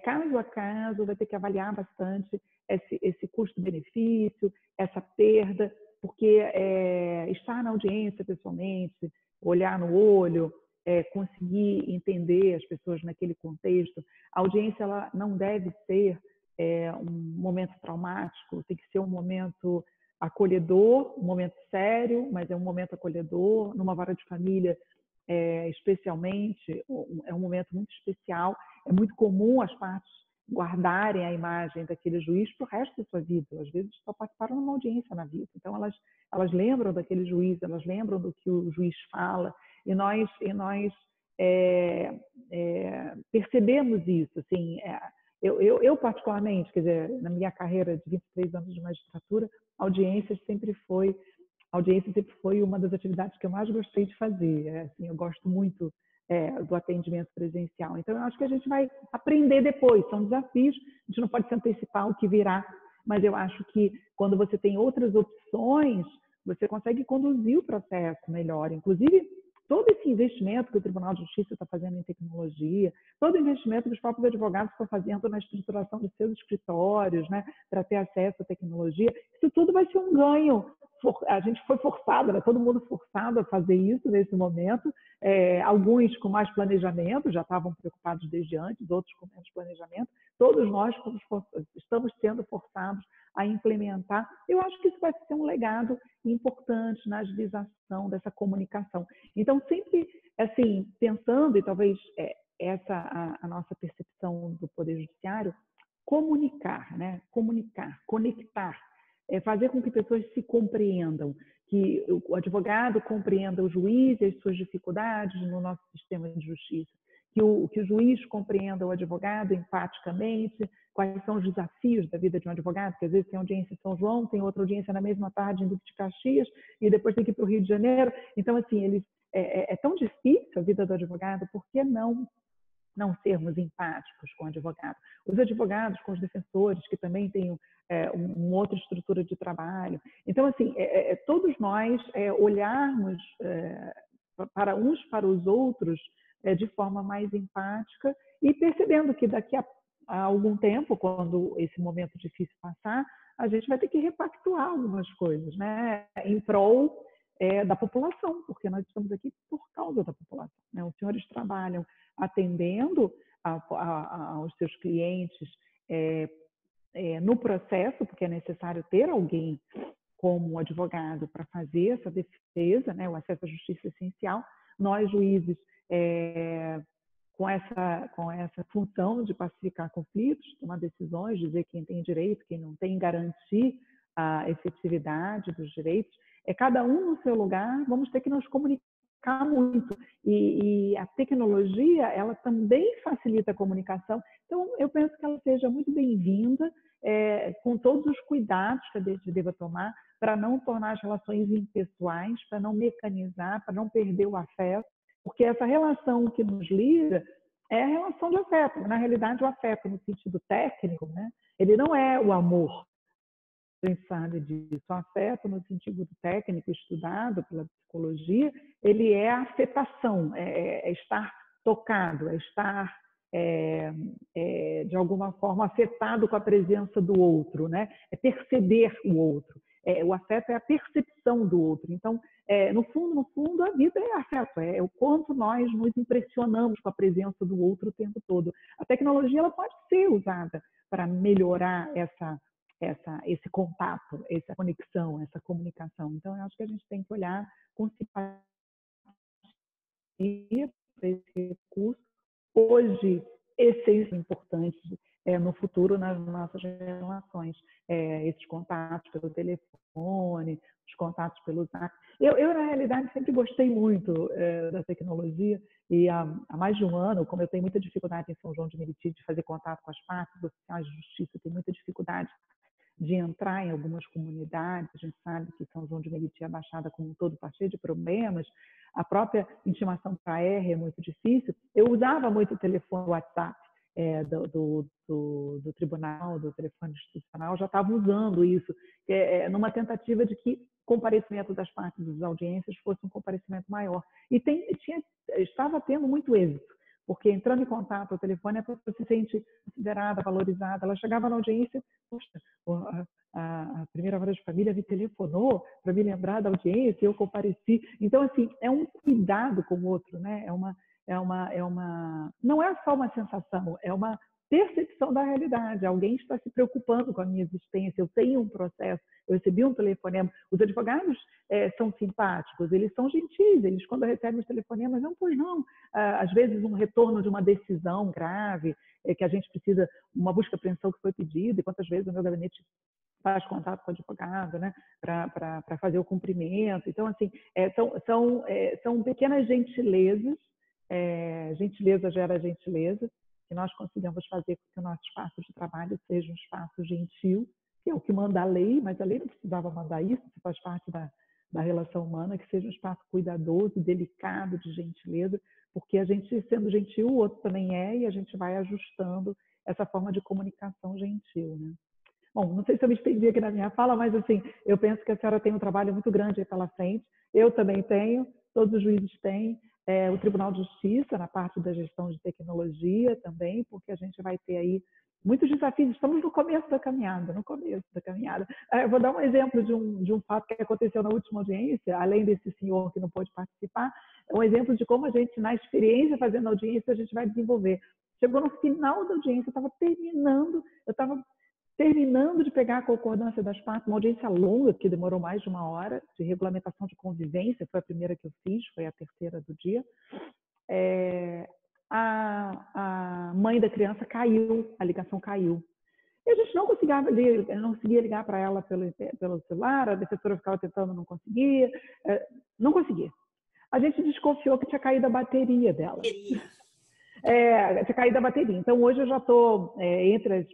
caso a caso, vai ter que avaliar bastante esse custo-benefício, essa perda, porque estar na audiência pessoalmente, olhar no olho, conseguir entender as pessoas naquele contexto, a audiência ela não deve ser um momento traumático, tem que ser um momento acolhedor, um momento sério, mas é um momento acolhedor, numa vara de família especialmente, é um momento muito especial, é muito comum as partes guardarem a imagem daquele juiz para o resto da sua vida. Às vezes só participaram numa audiência na vida. Então, elas lembram daquele juiz, elas lembram do que o juiz fala, e nós percebemos isso. Assim, eu, particularmente, quer dizer, na minha carreira de 23 anos de magistratura, a audiência sempre foi uma das atividades que eu mais gostei de fazer. Assim, eu gosto muito do atendimento presencial. Então, eu acho que a gente vai aprender depois. São desafios, a gente não pode se antecipar o que virá, mas eu acho que quando você tem outras opções, você consegue conduzir o processo melhor. Inclusive, todo esse investimento que o Tribunal de Justiça está fazendo em tecnologia, todo o investimento que os próprios advogados estão fazendo na estruturação dos seus escritórios, né, para ter acesso à tecnologia, isso tudo vai ser um ganho. A gente foi forçado, né? Todo mundo forçado a fazer isso nesse momento. Alguns com mais planejamento, já estavam preocupados desde antes, outros com menos planejamento. Todos nós estamos sendo forçados a implementar. Eu acho que isso vai ser um legado importante na agilização dessa comunicação. Então, sempre assim, pensando, e talvez essa a nossa percepção do Poder Judiciário, comunicar, né? Comunicar, conectar, fazer com que pessoas se compreendam, que o advogado compreenda o juiz e as suas dificuldades no nosso sistema de justiça, que o juiz compreenda o advogado empaticamente, quais são os desafios da vida de um advogado, porque às vezes tem audiência em São João, tem outra audiência na mesma tarde em Duque de Caxias, e depois tem que ir para o Rio de Janeiro. Então, assim, é tão difícil a vida do advogado, por que não sermos empáticos com o advogado? Os advogados com os defensores, que também têm uma outra estrutura de trabalho. Então, assim, todos nós olharmos para uns para os outros de forma mais empática e percebendo que daqui a algum tempo, quando esse momento difícil passar, a gente vai ter que repactuar algumas coisas, né? Em prol da população, porque nós estamos aqui por causa da população, né? Os senhores trabalham atendendo aos seus clientes no processo, porque é necessário ter alguém como advogado para fazer essa defesa, né? O acesso à justiça é essencial. Nós, juízes, com essa função de pacificar conflitos, tomar decisões, dizer quem tem direito, quem não tem, garantir a efetividade dos direitos, cada um no seu lugar, vamos ter que nos comunicar muito. E a tecnologia, ela também facilita a comunicação. Então, eu penso que ela seja muito bem-vinda, com todos os cuidados que a gente deva tomar para não tornar as relações impessoais, para não mecanizar, para não perder o afeto, porque essa relação que nos liga é a relação de afeto. Na realidade, o afeto, no sentido técnico, né, ele não é o amor. A gente sabe disso. O afeto, no sentido técnico, estudado pela psicologia, ele é a afetação, é estar tocado, é estar, de alguma forma, afetado com a presença do outro, né? É perceber o outro. O afeto é a percepção do outro. Então, no fundo, a vida é afeto, é o quanto nós nos impressionamos com a presença do outro o tempo todo. A tecnologia ela pode ser usada para melhorar esse contato, essa conexão, essa comunicação. Então, eu acho que a gente tem que olhar com simpatia para esse recurso. Hoje, essência importante no futuro nas nossas relações. Esses contatos pelo telefone, os contatos pelo Zap. Eu, na realidade, sempre gostei muito da tecnologia e há mais de um ano, como eu tenho muita dificuldade em São João de Meriti de fazer contato com as partes, os oficiais de justiça têm muita dificuldade de entrar em algumas comunidades, a gente sabe que São João de Meriti, a Baixada como um todo, está cheio de problemas, a própria intimação para AR é muito difícil. Eu usava muito o telefone WhatsApp do tribunal, do telefone institucional, já estava usando isso, numa tentativa de que o comparecimento das partes das audiências fosse um comparecimento maior. E estava tendo muito êxito, porque entrando em contato ao telefone, a pessoa se sente considerada, valorizada. Ela chegava na audiência, poxa, a primeira vara de família me telefonou para me lembrar da audiência, eu compareci. Então, assim, é um cuidado com o outro, né? Não é só uma sensação, é uma percepção da realidade. Alguém está se preocupando com a minha existência, eu tenho um processo, eu recebi um telefonema. Os advogados são simpáticos, eles são gentis, eles quando recebem os telefonemas, não, pois não. Às vezes um retorno de uma decisão grave, que a gente precisa, uma busca e apreensão que foi pedida, e quantas vezes o meu gabinete faz contato com o advogado, né, para fazer o cumprimento. Então, assim, são pequenas gentilezas, gentileza gera gentileza, que nós consigamos fazer com que o nosso espaço de trabalho seja um espaço gentil, que é o que manda a lei, mas a lei não precisava mandar isso, isso faz parte da relação humana, que seja um espaço cuidadoso, delicado, de gentileza, porque a gente, sendo gentil, o outro também e a gente vai ajustando essa forma de comunicação gentil, né? Bom, não sei se eu me estendi aqui na minha fala, mas assim, eu penso que a senhora tem um trabalho muito grande aí pela frente. Eu também tenho, todos os juízes têm, o Tribunal de Justiça na parte da gestão de tecnologia também, porque a gente vai ter aí muitos desafios. Estamos no começo da caminhada, Eu vou dar um exemplo de um fato que aconteceu na última audiência, além desse senhor que não pôde participar, é um exemplo de como a gente, na experiência fazendo audiência, a gente vai desenvolver. Chegou no final da audiência, eu estava terminando de pegar a concordância das partes, uma audiência longa, que demorou mais de 1 hora, de regulamentação de convivência, foi a primeira que eu fiz, foi a terceira do dia. A mãe da criança caiu, a ligação caiu. E a gente não conseguia ligar para ela pelo celular, a defensora ficava tentando, não conseguia. A gente desconfiou que tinha caído a bateria dela. tinha caído a bateria. Então, hoje eu já estou, entre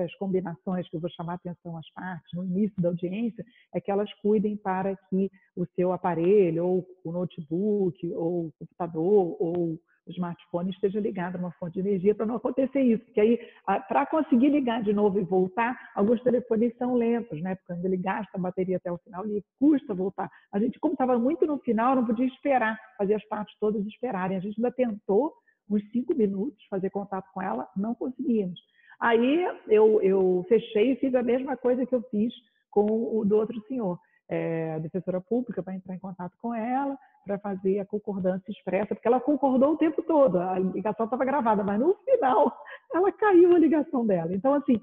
as combinações que eu vou chamar a atenção às partes, no início da audiência, é que elas cuidem para que o seu aparelho, ou o notebook, ou o computador, ou o smartphone esteja ligado a uma fonte de energia para não acontecer isso. Porque aí, para conseguir ligar de novo e voltar, alguns telefones são lentos, né? Porque quando ele gasta a bateria até o final, ele custa voltar. A gente, como estava muito no final, não podia esperar, fazer as partes todas esperarem. A gente ainda tentou uns 5 minutos fazer contato com ela, não conseguimos. Aí eu fechei e fiz a mesma coisa que eu fiz com o do outro senhor. A defensora pública para entrar em contato com ela, para fazer a concordância expressa, porque ela concordou o tempo todo, a ligação estava gravada, mas no final ela caiu a ligação dela. Então, assim,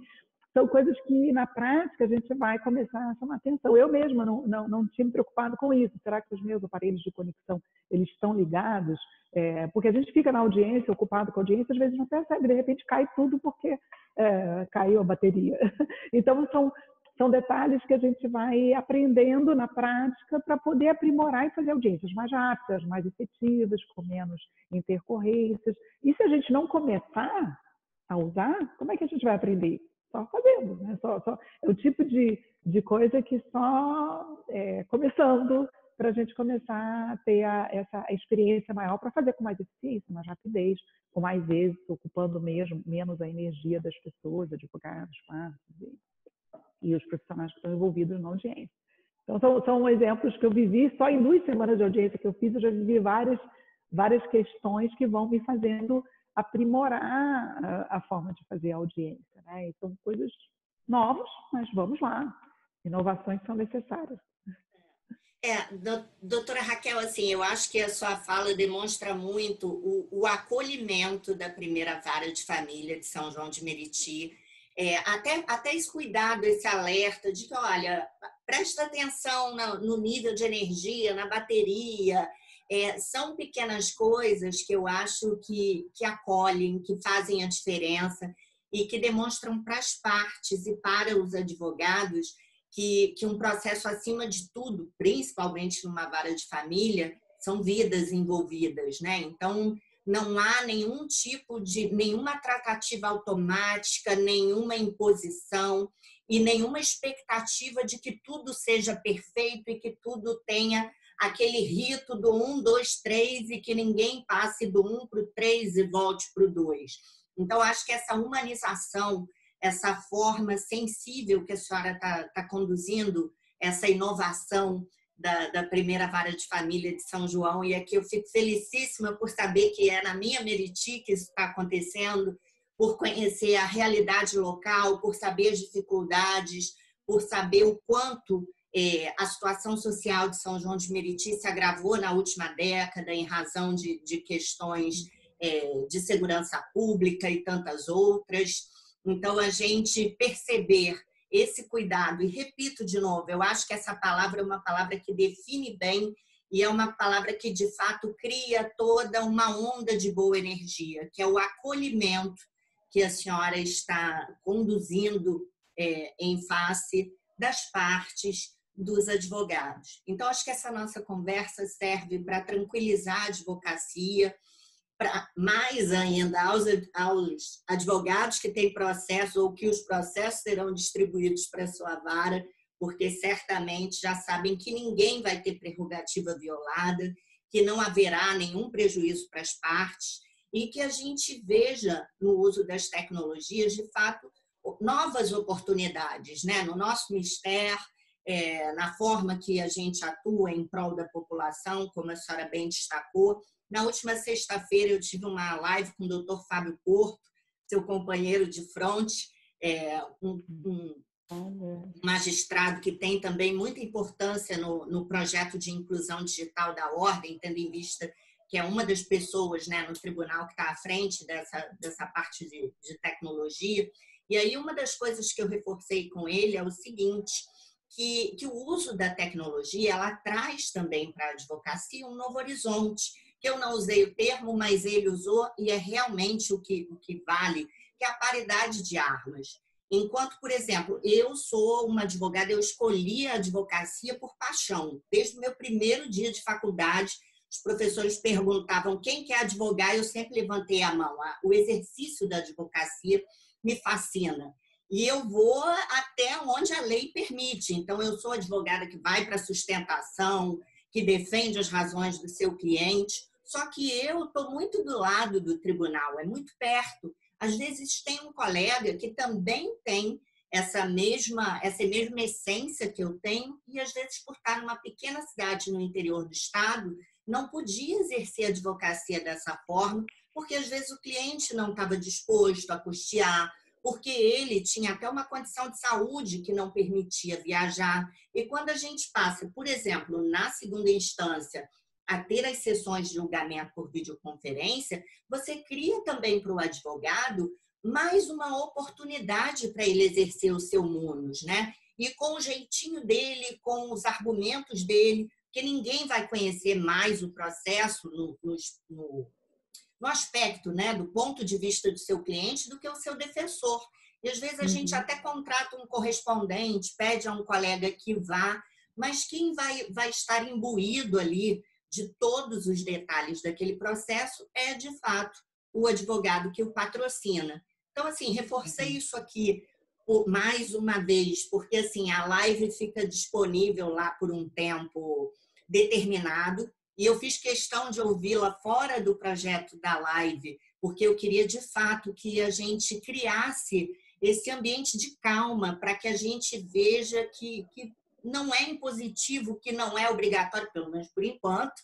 são coisas que na prática a gente vai começar a chamar atenção. Eu mesma não tinha me preocupado com isso. Será que os meus aparelhos de conexão eles estão ligados? Porque a gente fica na audiência, ocupado com a audiência, às vezes não percebe, de repente cai tudo porque caiu a bateria. Então, são detalhes que a gente vai aprendendo na prática para poder aprimorar e fazer audiências mais rápidas, mais efetivas, com menos intercorrências. E se a gente não começar a usar, como é que a gente vai aprender? Só fazendo, né? É o tipo de coisa que só começando para a gente começar a ter essa experiência maior para fazer com mais eficiência, mais rapidez, com mais vezes, ocupando menos a energia das pessoas, advogados, partes e os profissionais que estão envolvidos na audiência. Então, são exemplos que eu vivi, só em 2 semanas de audiência que eu fiz, eu já vivi várias questões que vão me fazendo aprimorar a forma de fazer a audiência, né? E são coisas novas, mas vamos lá. Inovações são necessárias. Doutora Raquel, assim, eu acho que a sua fala demonstra muito o acolhimento da primeira vara de família de São João de Meriti, até esse cuidado, esse alerta de que, olha, presta atenção no nível de energia, na bateria, são pequenas coisas que eu acho que acolhem, que fazem a diferença e que demonstram para as partes e para os advogados que um processo, acima de tudo, principalmente numa vara de família, são vidas envolvidas, né? Então, não há nenhuma tratativa automática, nenhuma imposição e nenhuma expectativa de que tudo seja perfeito e que tudo tenha aquele rito do 1, 2, 3 e que ninguém passe do 1 para o 3 e volte para o 2. Então, acho que essa humanização, essa forma sensível que a senhora está conduzindo, essa inovação da primeira vara de família de São João, e aqui eu fico felicíssima por saber que é na minha Meriti que isso está acontecendo, por conhecer a realidade local, por saber as dificuldades, por saber o quanto a situação social de São João de Meriti se agravou na última década em razão de questões de segurança pública e tantas outras. Então, a gente perceber esse cuidado, e repito de novo, eu acho que essa palavra é uma palavra que define bem e é uma palavra que, de fato, cria toda uma onda de boa energia, que é o acolhimento que a senhora está conduzindo em face das partes dos advogados. Então, acho que essa nossa conversa serve para tranquilizar a advocacia, para mais ainda aos advogados que têm processo ou que os processos serão distribuídos para a sua vara, porque certamente já sabem que ninguém vai ter prerrogativa violada, que não haverá nenhum prejuízo para as partes e que a gente veja no uso das tecnologias, de fato, novas oportunidades, né? No nosso ministério, na forma que a gente atua em prol da população, como a senhora bem destacou. Na última sexta-feira, eu tive uma live com o doutor Fábio Porto, seu companheiro de fronte, um magistrado que tem também muita importância no projeto de inclusão digital da Ordem, tendo em vista que é uma das pessoas, né, no tribunal que está à frente dessa parte de tecnologia. E aí, uma das coisas que eu reforcei com ele é o seguinte, que o uso da tecnologia ela traz também para a advocacia um novo horizonte, que eu não usei o termo, mas ele usou, e é realmente o que vale, que é a paridade de armas. Enquanto, por exemplo, eu sou uma advogada, eu escolhi a advocacia por paixão. Desde o meu primeiro dia de faculdade, os professores perguntavam quem quer advogar, eu sempre levantei a mão. O exercício da advocacia me fascina. E eu vou até onde a lei permite. Então, eu sou advogada que vai para a sustentação, que defende as razões do seu cliente. Só que eu estou muito do lado do tribunal, é muito perto. Às vezes tem um colega que também tem essa mesma essência que eu tenho e, às vezes, por estar numa pequena cidade no interior do estado, não podia exercer a advocacia dessa forma, porque, às vezes, o cliente não estava disposto a custear, porque ele tinha até uma condição de saúde que não permitia viajar. E quando a gente passa, por exemplo, na segunda instância, a ter as sessões de julgamento por videoconferência, você cria também para o advogado mais uma oportunidade para ele exercer o seu munus, né? E com o jeitinho dele, com os argumentos dele, que ninguém vai conhecer mais o processo no aspecto, né, do ponto de vista do seu cliente do que o seu defensor. E às vezes a gente até contrata um correspondente, pede a um colega que vá, mas quem vai estar imbuído ali de todos os detalhes daquele processo é, de fato, o advogado que o patrocina. Então, assim, reforcei isso aqui mais uma vez, porque assim, a live fica disponível lá por um tempo determinado, e eu fiz questão de ouvi-la fora do projeto da live, porque eu queria, de fato, que a gente criasse esse ambiente de calma para que a gente veja que não é impositivo, que não é obrigatório, pelo menos por enquanto,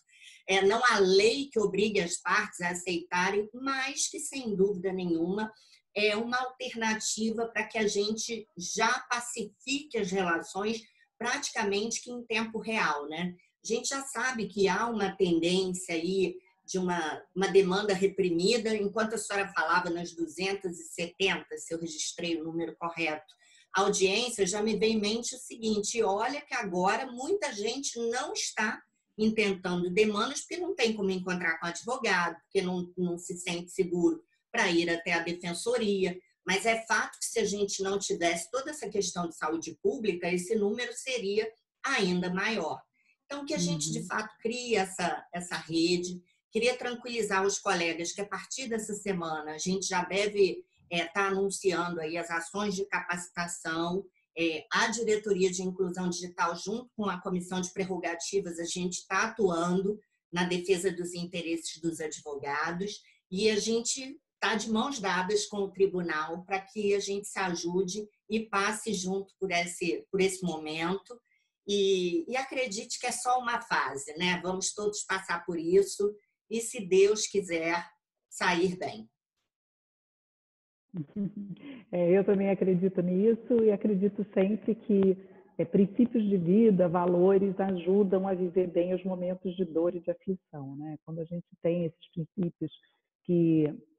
não há lei que obrigue as partes a aceitarem, mas que, sem dúvida nenhuma, é uma alternativa para que a gente já pacifique as relações praticamente que em tempo real, né? A gente já sabe que há uma tendência aí de uma demanda reprimida, enquanto a senhora falava nas 270, se eu registrei o número correto, a audiência, já me veio em mente o seguinte: olha que agora muita gente não está intentando demandas porque não tem como encontrar com advogado, porque não se sente seguro para ir até a defensoria. Mas é fato que se a gente não tivesse toda essa questão de saúde pública, esse número seria ainda maior. Então, que a gente, de fato, crie essa rede. Queria tranquilizar os colegas que, a partir dessa semana, a gente já deve estar anunciando aí as ações de capacitação. A Diretoria de Inclusão Digital, junto com a Comissão de Prerrogativas, a gente está atuando na defesa dos interesses dos advogados e a gente está de mãos dadas com o tribunal para que a gente se ajude e passe junto por esse momento. E acredite que é só uma fase, né? Vamos todos passar por isso e, se Deus quiser, sair bem. Eu também acredito nisso e acredito sempre que princípios de vida, valores ajudam a viver bem os momentos de dor e de aflição, né? Quando a gente tem esses princípios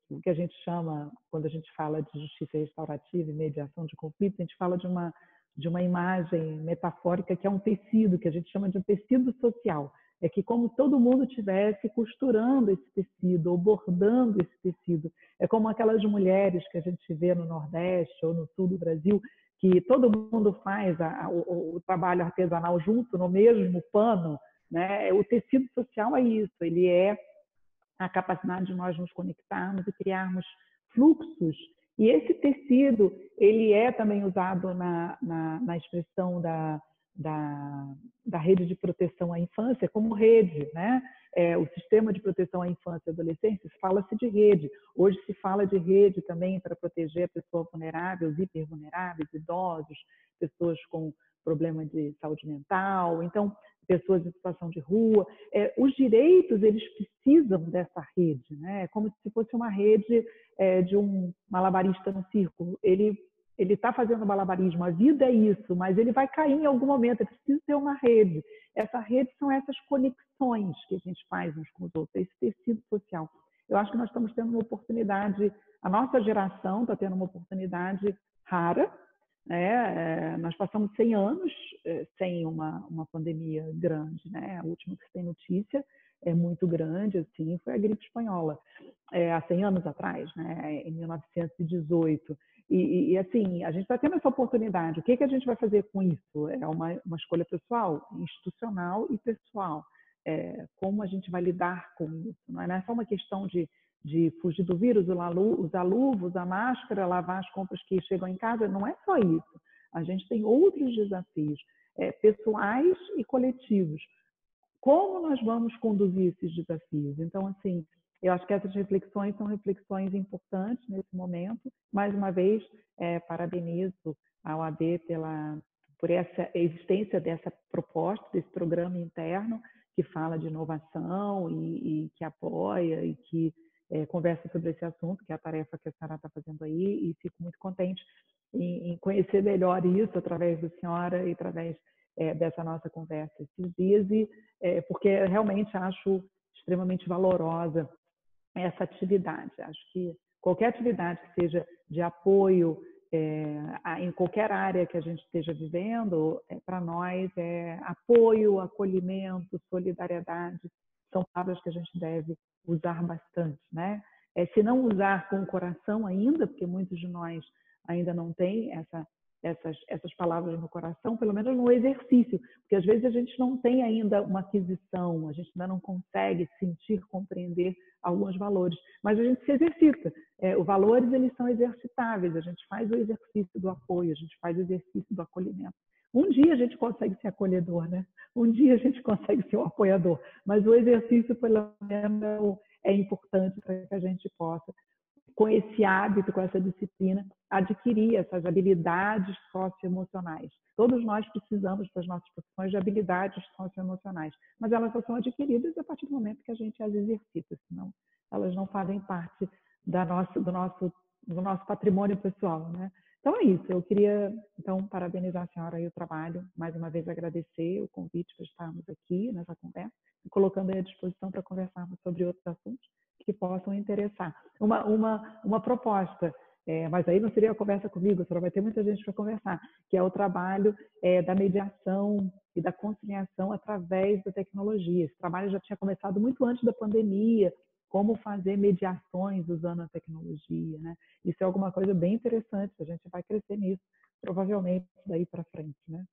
o que a gente chama, quando a gente fala de justiça restaurativa e mediação de conflitos, a gente fala de uma imagem metafórica que é um tecido, que a gente chama de um tecido social. É que como todo mundo estivesse costurando esse tecido ou bordando esse tecido. É como aquelas mulheres que a gente vê no Nordeste ou no Sul do Brasil, que todo mundo faz o trabalho artesanal junto no mesmo pano, né? O tecido social é isso, ele é a capacidade de nós nos conectarmos e criarmos fluxos. E esse tecido, ele é também usado na expressão da rede de proteção à infância como rede, né? O sistema de proteção à infância e adolescência, fala-se de rede. Hoje se fala de rede também para proteger a pessoa vulnerável, os hipervulneráveis, idosos, pessoas com problema de saúde mental, então pessoas em situação de rua. Os direitos, eles precisam dessa rede, né? É como se fosse uma rede de um malabarista no circo. Ele está fazendo malabarismo, a vida é isso, mas ele vai cair em algum momento, é preciso ter uma rede. Essa rede são essas conexões que a gente faz uns com os outros, esse tecido social. Eu acho que nós estamos tendo uma oportunidade, a nossa geração está tendo uma oportunidade rara, né? Nós passamos 100 anos sem uma pandemia grande, né? A última que se tem notícia é muito grande, assim, foi a gripe espanhola, há 100 anos atrás, né? Em 1918. E assim, a gente está tendo essa oportunidade. O que a gente vai fazer com isso? É uma escolha pessoal, institucional e pessoal. como a gente vai lidar com isso. Não é só uma questão de fugir do vírus, usar luva, usar máscara, lavar as compras que chegam em casa, não é só isso. A gente tem outros desafios, pessoais e coletivos. Como nós vamos conduzir esses desafios? Então, assim, eu acho que essas reflexões são reflexões importantes nesse momento. Mais uma vez, parabenizo a OAB por essa existência dessa proposta, desse programa interno que fala de inovação e que apoia e que conversa sobre esse assunto, que é a tarefa que a senhora está fazendo aí, e fico muito contente em conhecer melhor isso através da senhora e através dessa nossa conversa esses dias, porque realmente acho extremamente valorosa essa atividade. Acho que qualquer atividade que seja de apoio em qualquer área que a gente esteja vivendo, para nós é apoio, acolhimento, solidariedade, são palavras que a gente deve usar bastante, né? Se não usar com o coração ainda, porque muitos de nós ainda não têm essas palavras no coração, pelo menos no exercício, porque às vezes a gente não tem ainda uma aquisição, a gente ainda não consegue sentir, compreender alguns valores, mas a gente se exercita. Os valores, eles são exercitáveis, a gente faz o exercício do apoio, a gente faz o exercício do acolhimento. Um dia a gente consegue ser acolhedor, né? Um dia a gente consegue ser um apoiador, mas o exercício, pelo menos, é importante para que a gente possa, com esse hábito, com essa disciplina, adquirir essas habilidades socioemocionais. Todos nós precisamos, para as nossas profissões, de habilidades socioemocionais, mas elas só são adquiridas a partir do momento que a gente as exercita, senão elas não fazem parte do nosso patrimônio pessoal, né? Então é isso, eu queria parabenizar a senhora e o trabalho, mais uma vez agradecer o convite para estarmos aqui nessa conversa, e colocando à disposição para conversarmos sobre outros assuntos que possam interessar. Uma proposta, mas aí não seria a conversa comigo, só vai ter muita gente para conversar, que é o trabalho da mediação e da conciliação através da tecnologia. Esse trabalho já tinha começado muito antes da pandemia, como fazer mediações usando a tecnologia, né? Isso é alguma coisa bem interessante, a gente vai crescer nisso, provavelmente daí para frente, né?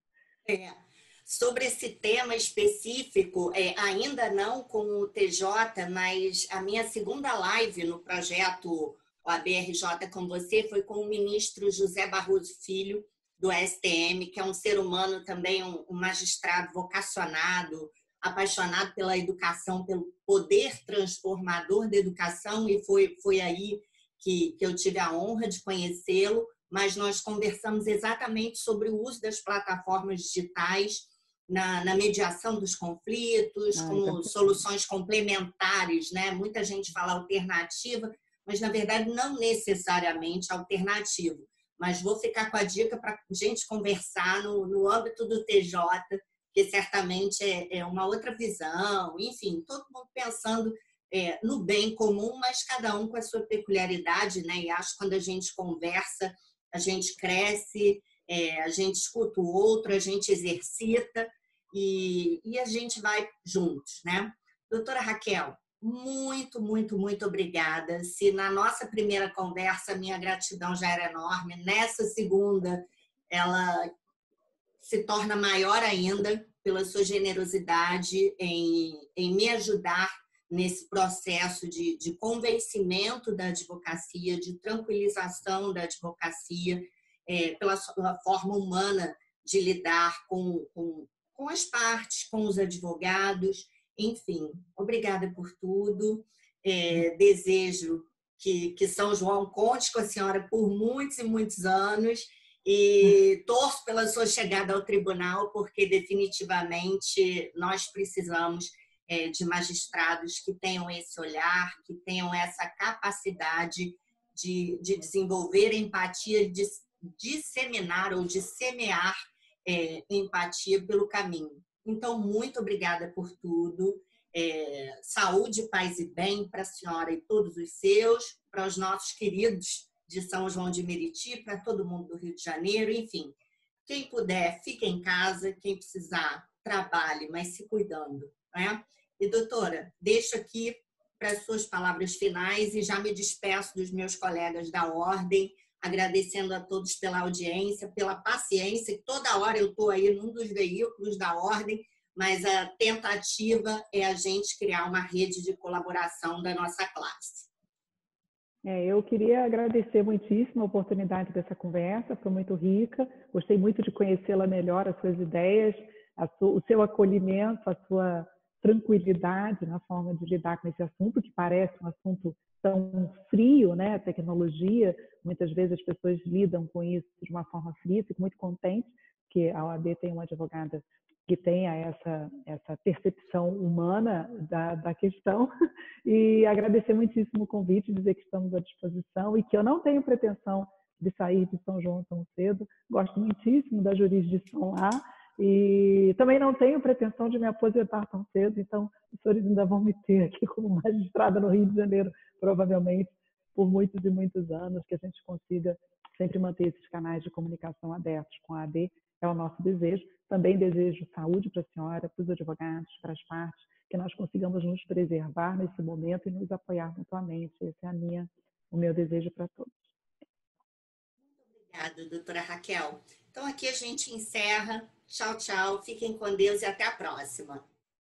Sobre esse tema específico, ainda não com o TJ, mas a minha segunda live no projeto OAB-RJ com você foi com o ministro José Barroso Filho, do STM, que é um ser humano também, um magistrado vocacionado, apaixonado pela educação, pelo poder transformador da educação, e foi aí que eu tive a honra de conhecê-lo, mas nós conversamos exatamente sobre o uso das plataformas digitais na mediação dos conflitos, como soluções complementares, né? Muita gente fala alternativa, mas, na verdade, não necessariamente alternativo. Mas vou ficar com a dica para a gente conversar no âmbito do TJ, que certamente é uma outra visão, enfim, todo mundo pensando no bem comum, mas cada um com a sua peculiaridade, né? E acho que quando a gente conversa, a gente cresce, a gente escuta o outro, a gente exercita e a gente vai juntos, né? Doutora Raquel, muito, muito, muito obrigada. Se na nossa primeira conversa minha gratidão já era enorme, nessa segunda ela se torna maior ainda pela sua generosidade em me ajudar nesse processo de convencimento da advocacia, de tranquilização da advocacia, pela sua forma humana de lidar com as partes, com os advogados, enfim. Obrigada por tudo. Desejo que São João conte com a senhora por muitos e muitos anos e torço pela sua chegada ao tribunal, porque definitivamente nós precisamos de magistrados que tenham esse olhar, que tenham essa capacidade de desenvolver empatia, de disseminar ou de semear empatia pelo caminho. Então, muito obrigada por tudo. Saúde, paz e bem para a senhora e todos os seus, para os nossos queridos de São João de Meriti, para todo mundo do Rio de Janeiro, enfim. Quem puder, fique em casa, quem precisar, trabalhe, mas se cuidando, né? E, doutora, deixo aqui para as suas palavras finais e já me despeço dos meus colegas da Ordem, agradecendo a todos pela audiência, pela paciência, que toda hora eu estou aí num dos veículos da Ordem, mas a tentativa é a gente criar uma rede de colaboração da nossa classe. Eu queria agradecer muitíssimo a oportunidade dessa conversa, foi muito rica, gostei muito de conhecê-la melhor, as suas ideias, o seu acolhimento, a sua tranquilidade na forma de lidar com esse assunto, que parece um assunto tão frio, né? A tecnologia, muitas vezes as pessoas lidam com isso de uma forma fria, fico muito contente que a OAB tem uma advogada que tenha essa percepção humana da questão e agradecer muitíssimo o convite, dizer que estamos à disposição e que eu não tenho pretensão de sair de São João tão cedo, gosto muitíssimo da jurisdição lá e também não tenho pretensão de me aposentar tão cedo, então os senhores ainda vão me ter aqui como magistrada no Rio de Janeiro, provavelmente por muitos e muitos anos, que a gente consiga sempre manter esses canais de comunicação abertos com a AD, é o nosso desejo. Também desejo saúde para a senhora, para os advogados, para as partes, que nós consigamos nos preservar nesse momento e nos apoiar mutuamente. Esse é o meu desejo para todos. Obrigada, doutora Raquel. Então, aqui a gente encerra. Tchau, tchau. Fiquem com Deus e até a próxima.